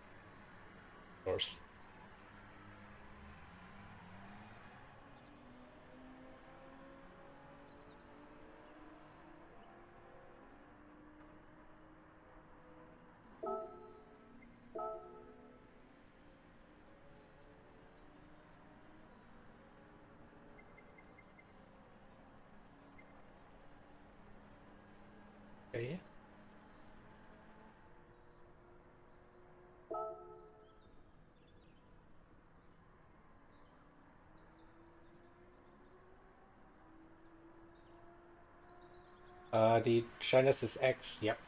course. Okay. The Genesis X, yep.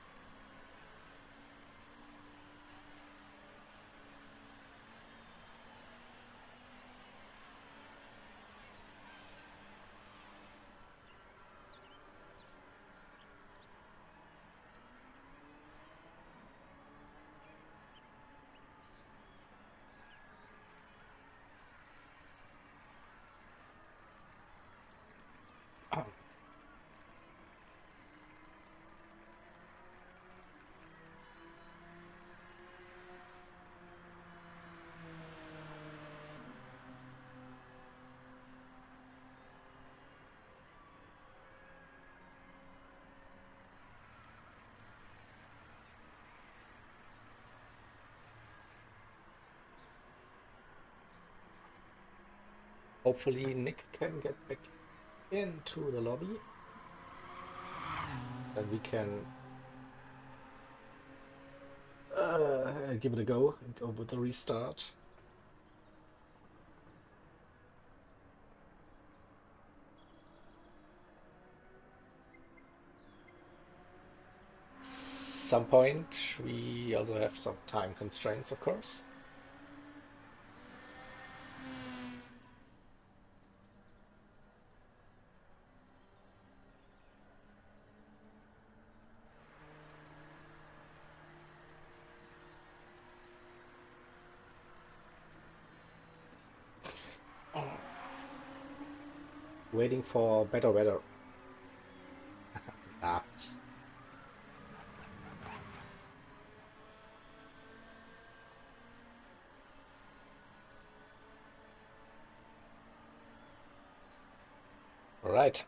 Hopefully Nick can get back into the lobby. And we can give it a go and go with the restart. some point. We also have some time constraints, of course. Waiting for better weather. Ah. All right.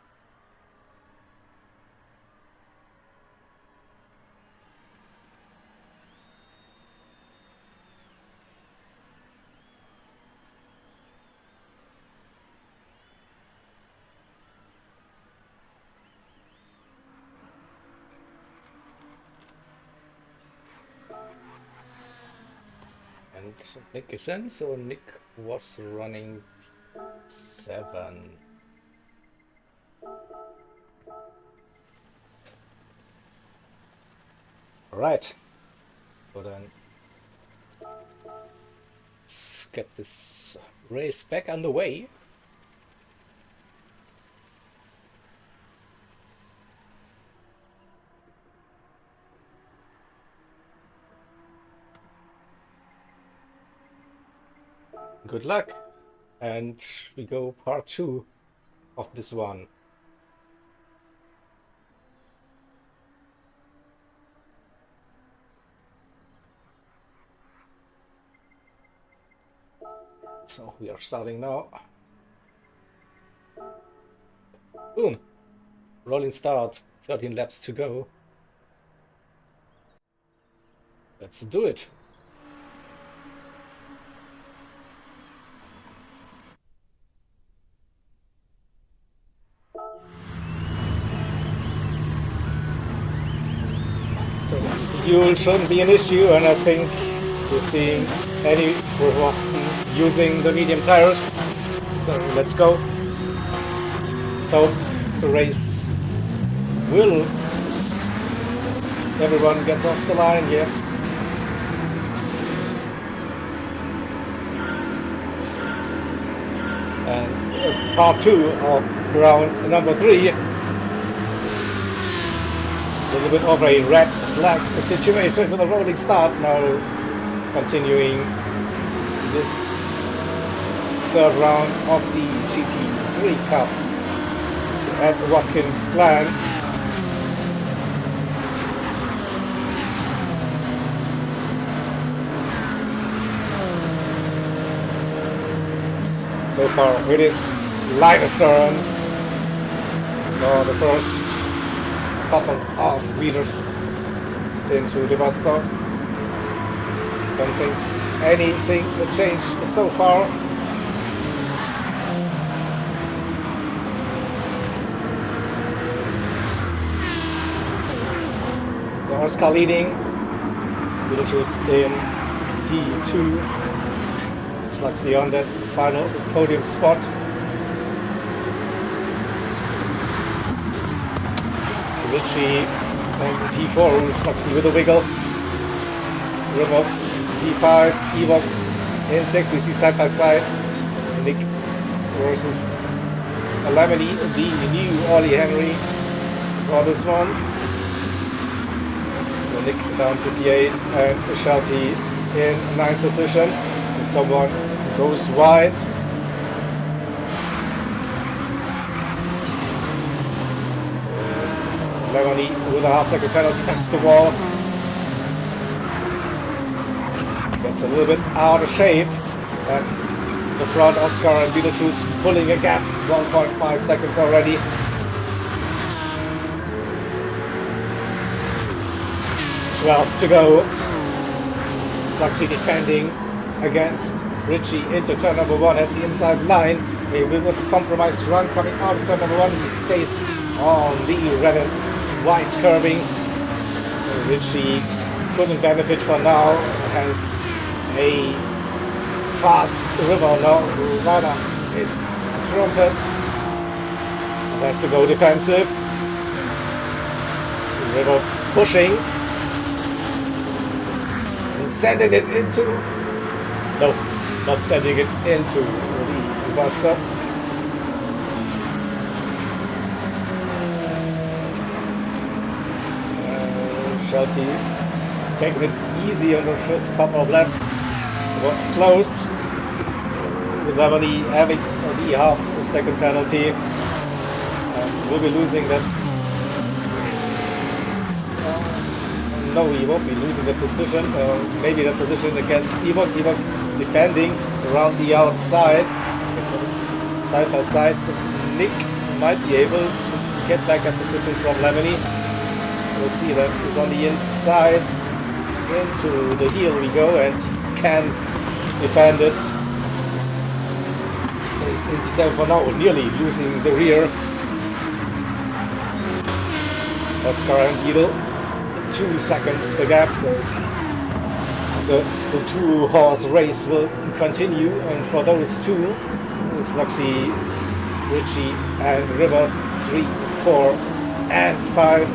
And Nick is in, so Nick was running 7. All right. So then let's get this race back underway. Good luck. And we go part 2 of this one. So we are starting now. Boom. Rolling start. 13 laps to go. Let's do it. So fuel shouldn't be an issue, and I think we're seeing everyone using the medium tires. So let's go. So the race will. Everyone gets off the line here. And part 2 of round number 3. A little bit of a red flag situation with a rolling start now, continuing this 3rd round of the GT3 Cup at Watkins Glen. So far it is line astern for the first couple of meters into the bus stop. Don't think anything will change so far. The Oscar leading. Beetlejuice in P2. Looks like he's on that final podium spot. Richie in P4, who's Luxley with a wiggle. River P5, Ewok in 6th. We see side by side Nick versus Alamany, the new Ollie Henry for this one. So Nick down to P8 and Shelty in 9th position. If someone goes wide. Lemony with a half-second penalty, touches the wall. Gets a little bit out of shape. And the front, Oscar and Beetlejuice pulling a gap. 1.5 seconds already. Twelve to go. Sluxy defending against Richie into turn number 1 as the inside line. Maybe with a compromised run coming out of turn number 1. He stays on the red and white curbing. Richie couldn't benefit for now. Has a fast River now. Rider is trumpet. Has to go defensive. River pushing. sending it into... No, not sending it into the buster. Shelty taking it easy on the first couple of laps. It was close, with Lemony having the half a second penalty. Will be losing that. No, he won't be losing the position. Maybe that position against Ewok. Ewok defending around the outside, side by side. So Nick might be able to get back that position from Lemony. We'll see that he's on the inside. Into the heel we go, and can defend it. Stays in P7 for now, nearly losing the rear. Oscar and Beetle, 2 seconds the gap, so the two-horse race will continue. And for those two, Sluxy, Richie, and River, 3, 4, and 5.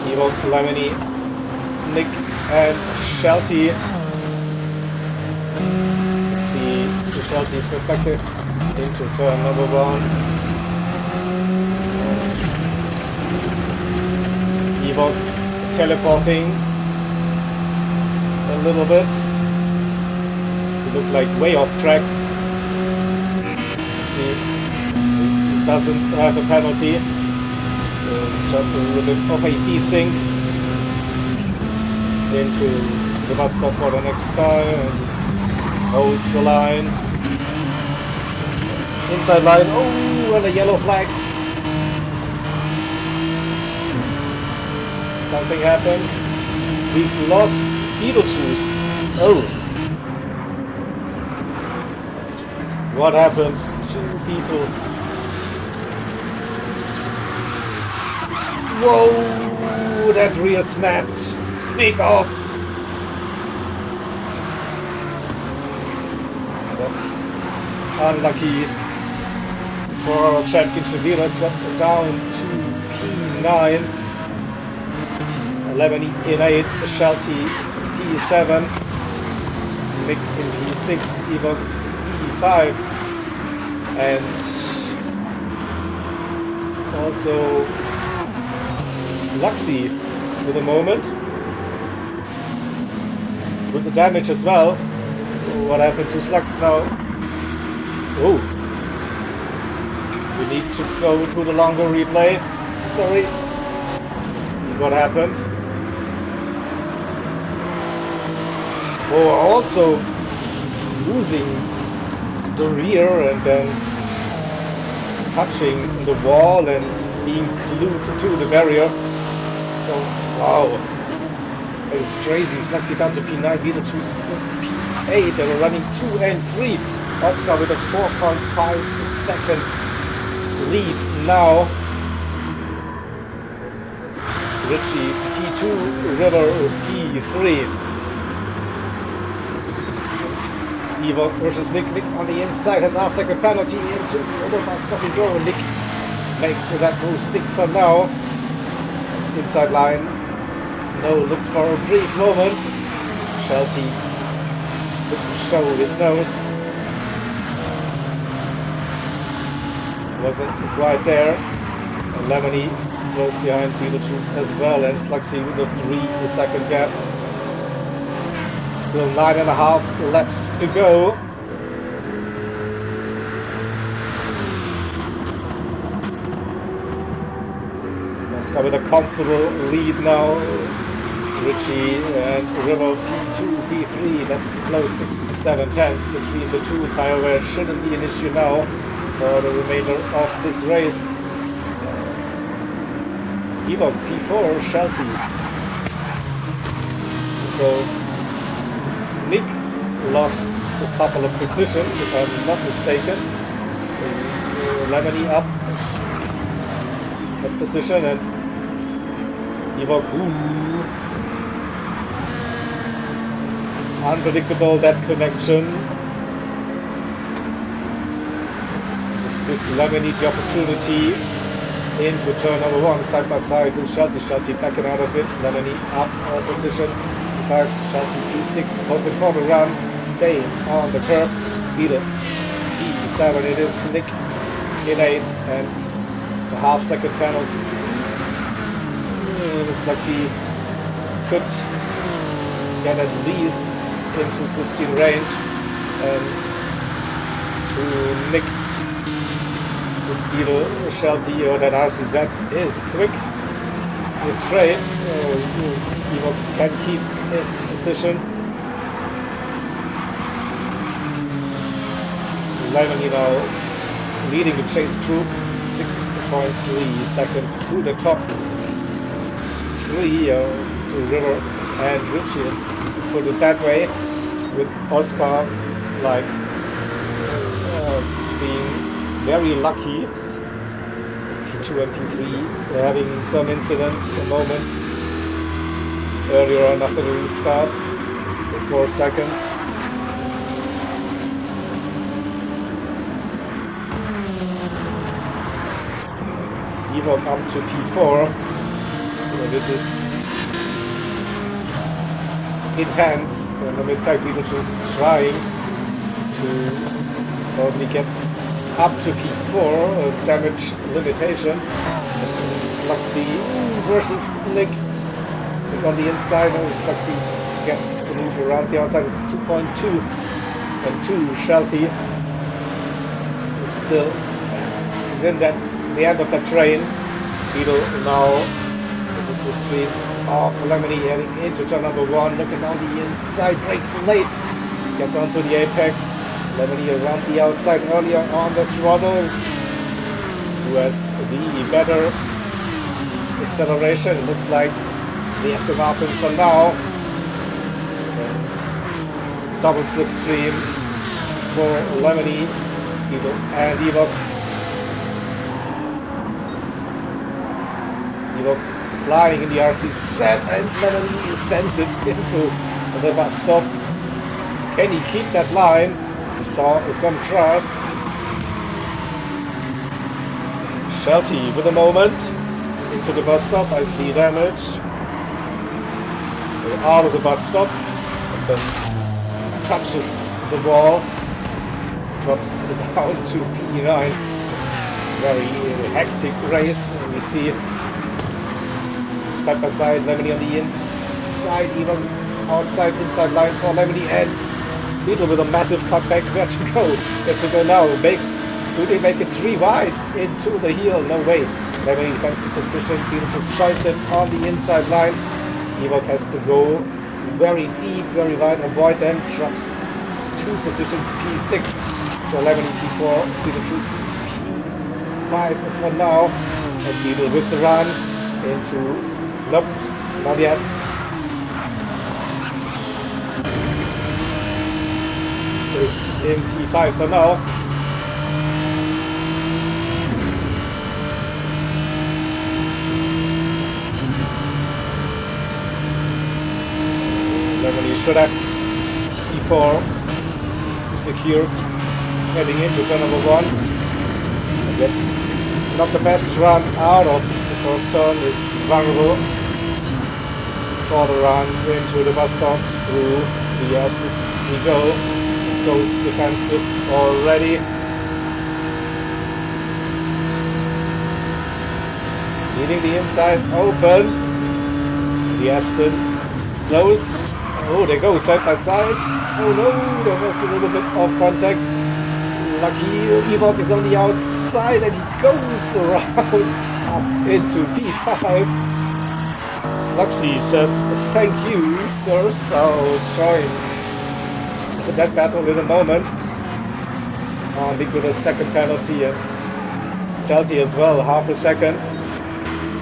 Ewok, Lemony, Nick, and Shelty. Let's see the Shelty's perspective into turn number 1. Ewok teleporting a little bit. He looked like way off track. Let's see, he doesn't have a penalty. Just a little bit of a desync into the bus stop for the next tire, and holds the line. Inside line, oh, and a yellow flag. Something happened. We've lost Beetlejuice. Oh. What happened to Beetle? Whoa, that rear snapped. Big off. That's unlucky for our championship leader. Dropped down to P9. Lemony in 8, Shelty P7, Nick in P6, Ewok P5, and also Sluxy with a moment, with the damage as well. What happened to Slux now? Oh, we need to go to the longer replay. Sorry. What happened? Oh, also losing the rear and then touching the wall and being glued to the barrier. So, wow, it's crazy. Sluxy down to P9, Beetlejuice P8. They were running 2 and 3. Oscar with a 4.5 second lead now. Richie P2, River P3. Ewok versus Nick. Nick on the inside has half second penalty into the bus stop and go. Nick makes that move stick for now. Inside line. No, looked for a brief moment. Shelty would show his nose. Wasn't quite there. And Lemony close behind Beetlejuice as well, and Sluxy with a 3 second gap. Still 9.5 laps to go. Oscar with a comfortable lead now. Richie and River P2, P3. That's close 67 tenths between the two. Tire wear shouldn't be an issue now for the remainder of this race. Ewok P4, Shelty. So Nick lost a couple of positions, if I'm not mistaken. Lemony up a position, and Ewok, unpredictable that connection. This gives Lemony the opportunity into turn number 1, side by side with Shelty. Shelty backing out a bit, Lemony up our position. P5, Shelty P6, hoping for the run, staying on the curb. Beetle P7, it is Nick in 8th, and the half-second penalty. Looks like he could get at least into slipstream range, and to Nick, to Beetle, Shelty, or that RCZ is quick, is straight. Evo can keep his position. Lemony now leading the chase group, 6.3 seconds to the top 3 to River and Richie, let's put it that way, with Oscar like being very lucky. P2 and P3 having some incidents and moments earlier on after the restart. Took 4 seconds. Evoque up to P4. This is intense. And the mid-pack Beetle just trying to probably get up to P4, damage limitation. And Sluxy versus Nick. Nick on the inside, and Sluxy gets the move around the outside. It's 2.2 and 2. Shelty is still is in that the end of the train. Beetle now in the slipstream of Lemony heading into turn number 1, looking down the inside, breaks late, gets onto the apex. Lemony around the outside earlier on the throttle, who has the better acceleration. It looks like the Aston Martin for now. And double slipstream for Lemony, Beetle and Evoque. Evoque flying in the RTZ, and Lemony sends it into the bus stop. Can he keep that line? We saw some trust. Shelty with a moment into the bus stop. I see damage. We're out of the bus stop, and then touches the wall, drops it down to P9. Very hectic race. And we see side by side, Lemony on the inside, even outside, inside line for Lemony, and Beetle with a massive cutback. Where to go? Where to go now? Do they make it 3 wide into the heel? No way. Lemony defends the position. Beetle just joins him on the inside line. Evoque has to go very deep, very wide, avoid them. Drops 2 positions, P6. So Lemony P4, Beetle chooses P5 for now. And Beetle with the run into... Nope, not yet. Stays in P5 for now. Lemony should have P4 secured heading into turn number 1. That's not the best run out of the first turn, is vulnerable for the run into the bus stop. Through the S's we go. It goes defensive already. Leaving the inside open. The Aston is close. Oh, they go side by side. Oh no, there was a little bit of contact. Lucky Evoque is on the outside, and he goes around up into P5. Sluxy says, "Thank you, sir." So join that battle in a moment. Nick with a second penalty, and Shelty as well, half a second.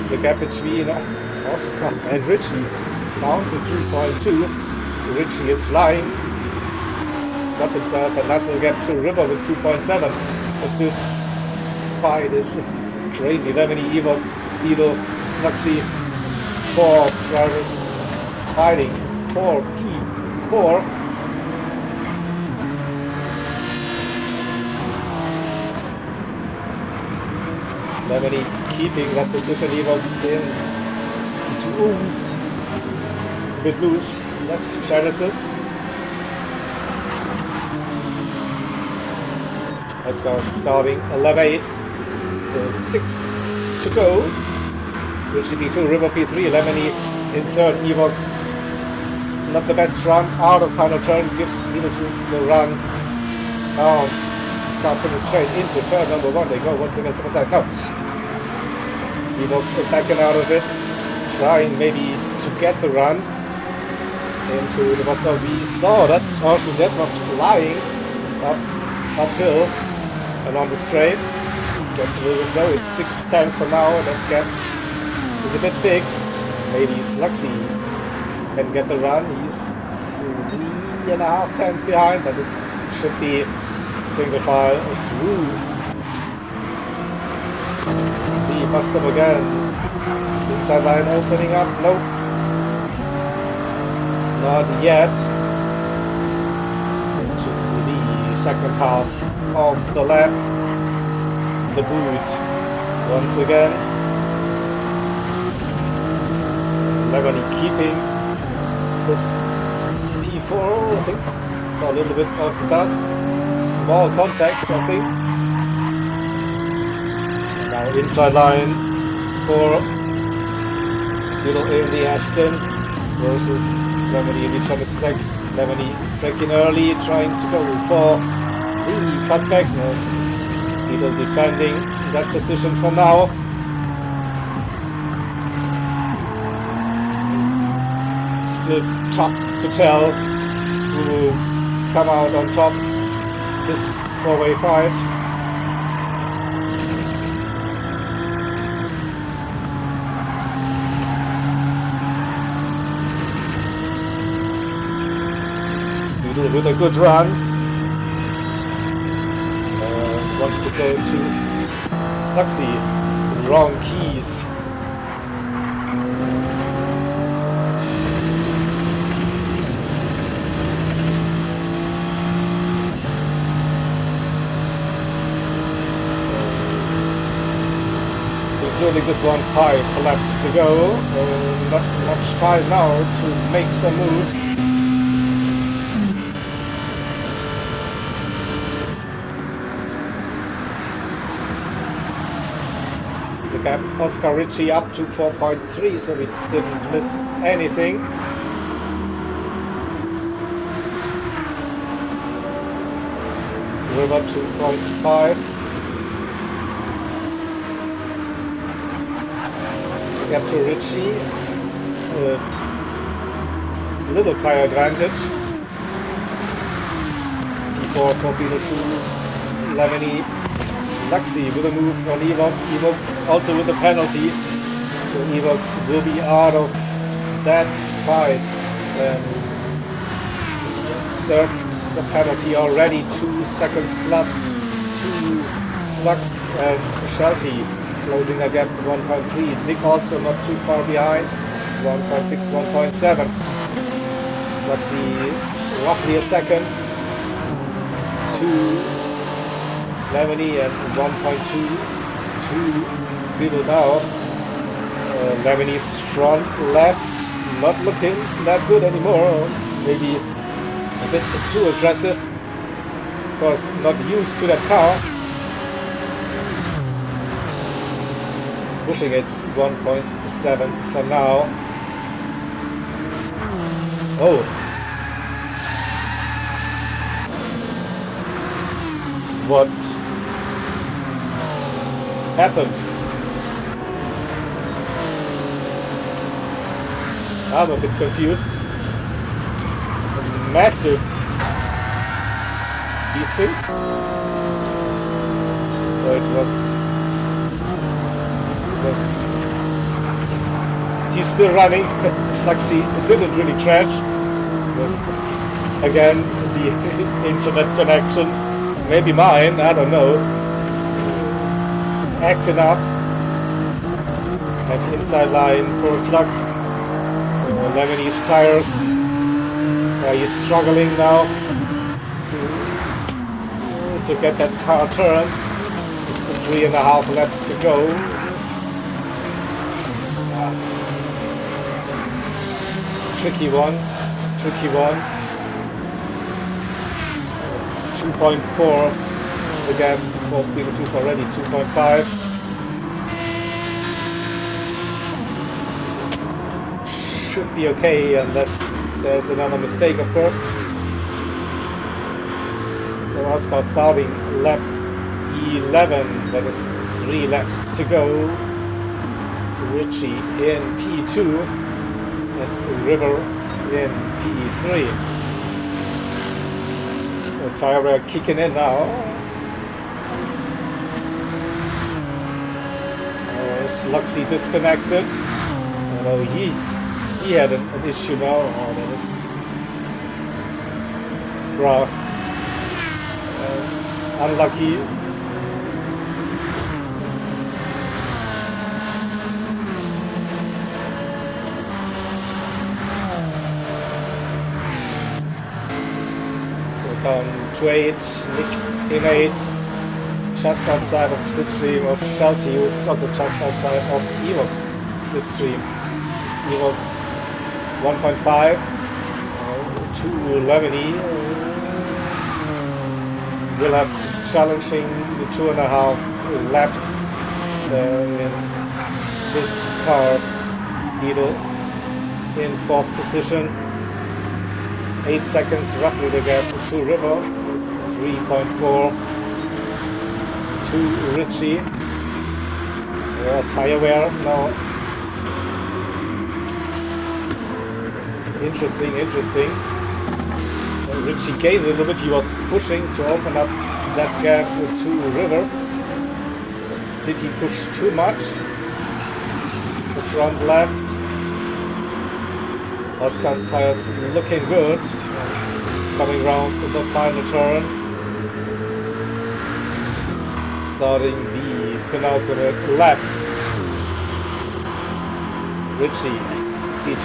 The gap between Oscar and Richie down to 3.2. Richie is flying. Got himself a nice little gap to River with 2.7. But this fight is just crazy. Lemony, Evoque, Beetle, Sluxy, 4 drivers fighting for P4. Lemony keeping that position even in P2. A bit loose, that Genesis. Oscar starting 11-8, so 6 to go. Richie P2, River P3, Lemony in third, Ewok. Not the best run out of final turn, gives Beetlejuice the run. Now start putting straight into turn number 1. They go once against the side. No. Ewok backing out of it, trying maybe to get the run into the bus. So we saw that RCZ was flying uphill along the straight. Gets a little bit low. It's 6-10 for now. That gap is a bit big. Maybe Sluxy can get the run. He's 3.5 tenths behind, but it should be single file through. The bus stop again. Inside line opening up. Nope. Not yet. Into the second half of the lap. The boot once again. Lemony keeping this P4, I think. Saw a little bit of dust. Small contact, I think. And now inside line for Little in the Aston versus Lemony in the Genesis X. Lemony breaking early, trying to go for the cutback. Little defending that position for now. It's still tough to tell who will come out on top this four-way fight. Little with a good run. Wanted to go to Sluxy. Wrong keys. Including this one, 5 laps to go. Not much time now to make some moves. Oscar Ritchie up to 4.3, so we didn't miss anything. River 2.5. We get to Ritchie. Little tire advantage. P4 for Beetlejuice. Lemony. Sluxy with a move on Ewok. Ewok also with a penalty. So Ewok will be out of that fight. Served the penalty already. 2 seconds plus to Slugs and Shelty. Closing the gap 1.3. Nick also not too far behind. 1.6, 1.7. Slugsy roughly a second. 2 Lemony and 1.2 to Beetle now. Lemony's front left not looking that good anymore. Maybe a bit too aggressive. Of course, not used to that car. Pushing it's 1.7 for now. Oh. What happened? I'm a bit confused. A massive desync. So it was. He's still running. Sluxy didn't really crash. It was again the internet connection. Maybe mine, I don't know. Acting up. And inside line for Slugs. Lemony's tires. He's struggling now to get that car turned. 3.5 laps to go. Tricky one. 2.4 the gap for Beetlejuice already. 2.5. Should be okay unless there's another mistake, of course. So that's got starting lap 11. That is 3 laps to go. Richie in P2 and River in P3. The tire wear kicking in now. Is Luxy disconnected? Oh, he had an issue now. Oh, that is unlucky. So down to 8, Nick in 8th, just outside of slipstream of Shelty, who is also just outside of Evox slipstream. Evox 1.5 to Lemony will have challenging the 2.5 laps in this car. Beetle in 4th position. 8 seconds roughly the gap to River is 3.4 to Richie. Tire wear now. Interesting. Richie gained a little bit. He was pushing to open up that gap to River. Did he push too much? The front left. Oscar's tires looking good. And coming round the final turn. Starting the penultimate lap. Richie, P2.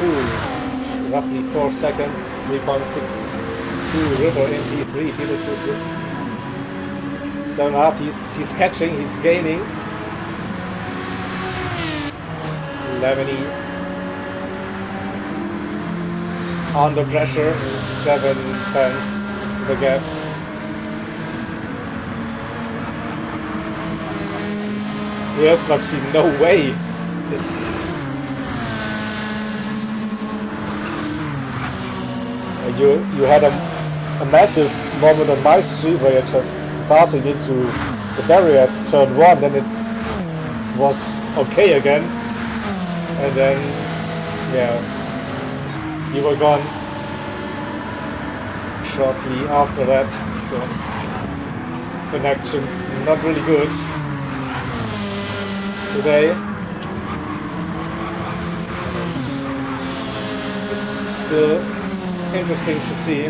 Roughly 4 seconds, 3.6 to River in P3. Beetlejuice with 7.5. He's catching, he's gaining. Lemony under pressure, 7/10 the gap. Yes, Luxy, no way. This. You had a massive moment on my street where you're just darting into the barrier at turn 1, then it was okay again, and then you were gone shortly after that, so connection's not really good today. It's still interesting to see.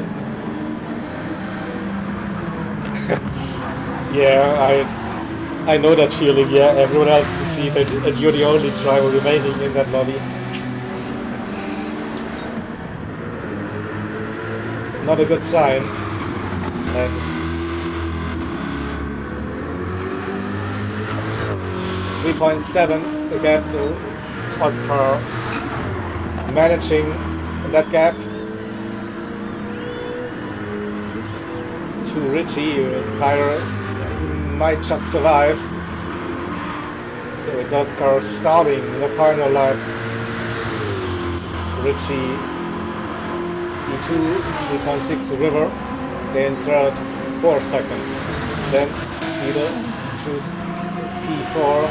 I know that feeling. Yeah, everyone else to see that, and you're the only driver remaining in that lobby. It's not a good sign. And 3.7 the gap, so Oscar managing that gap. To Richie, tire might just survive. So it's Oscar starting the final lap. Richie E2, 3.6 River in 3rd, 4 seconds. Then Beetle choose P4.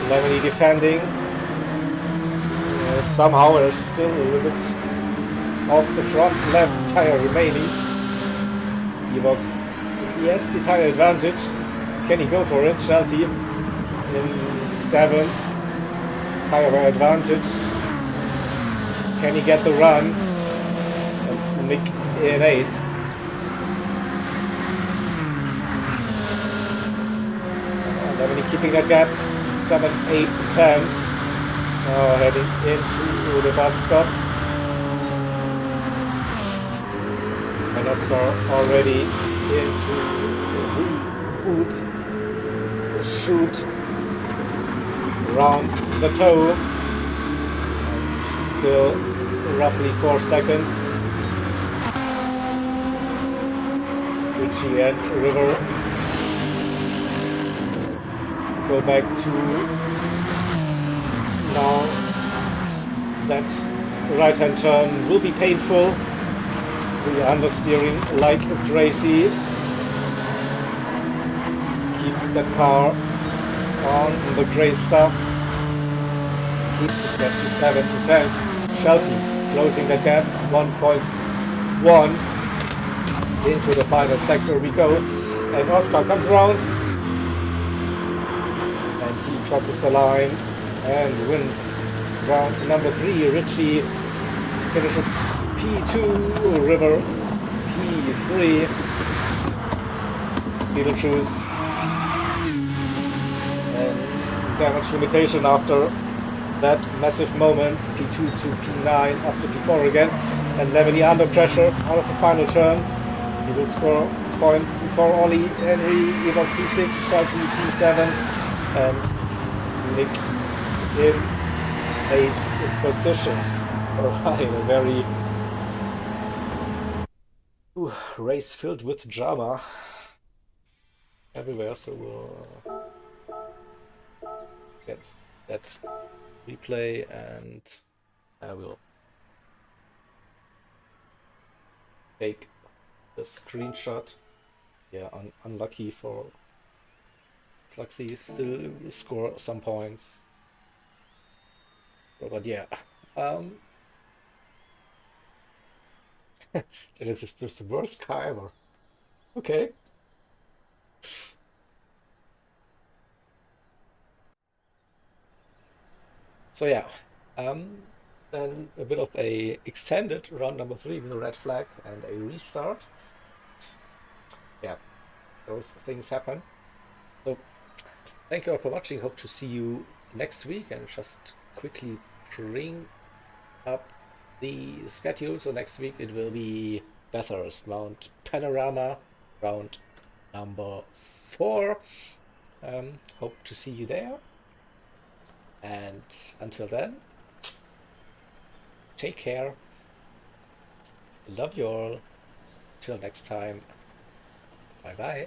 Lemony defending. Somehow there's still a little bit off the front left tire remaining. Evoque, he has the tire advantage. Can he go for it? Shelty in 7th. Tire wear advantage. Can he get the run? And Nick in 8th. Lemony keeping that gap. 7, 8, 10th. Now heading into the bus stop. And Oscar already into the boot, shoot around the toe, and still roughly 4 seconds. Richie and River go back to now. That right-hand turn will be painful. We are understeering like crazy. Keeps that car on the gray stuff. Keeps the gap to 7 to 10. Shelty closing that gap. 1.1 into the final sector we go. And Oscar comes around. And he crosses the line and wins round number 3. Richie finishes P2, River P3, Beetlejuice and damage limitation after that massive moment, P2 to P9 up to P4 again, and Lemony under pressure out of the final turn. He will score points for Ollie, Henry, Ewok P6, Shelty P7, and Nick in 8th position. Alright, a very race filled with drama everywhere, so we'll get that replay and I will take the screenshot. Yeah, unlucky for Sluxy, still score some points. But yeah, this is just the worst car ever. Okay. So yeah, then a bit of a extended round number 3 with a red flag and a restart. Yeah, those things happen. So thank you all for watching. Hope to see you next week, and just quickly bring up the schedule. So next week it will be Bathurst, Mount Panorama, round number 4. Hope to see you there. And until then, take care. Love you all. Till next time. Bye bye.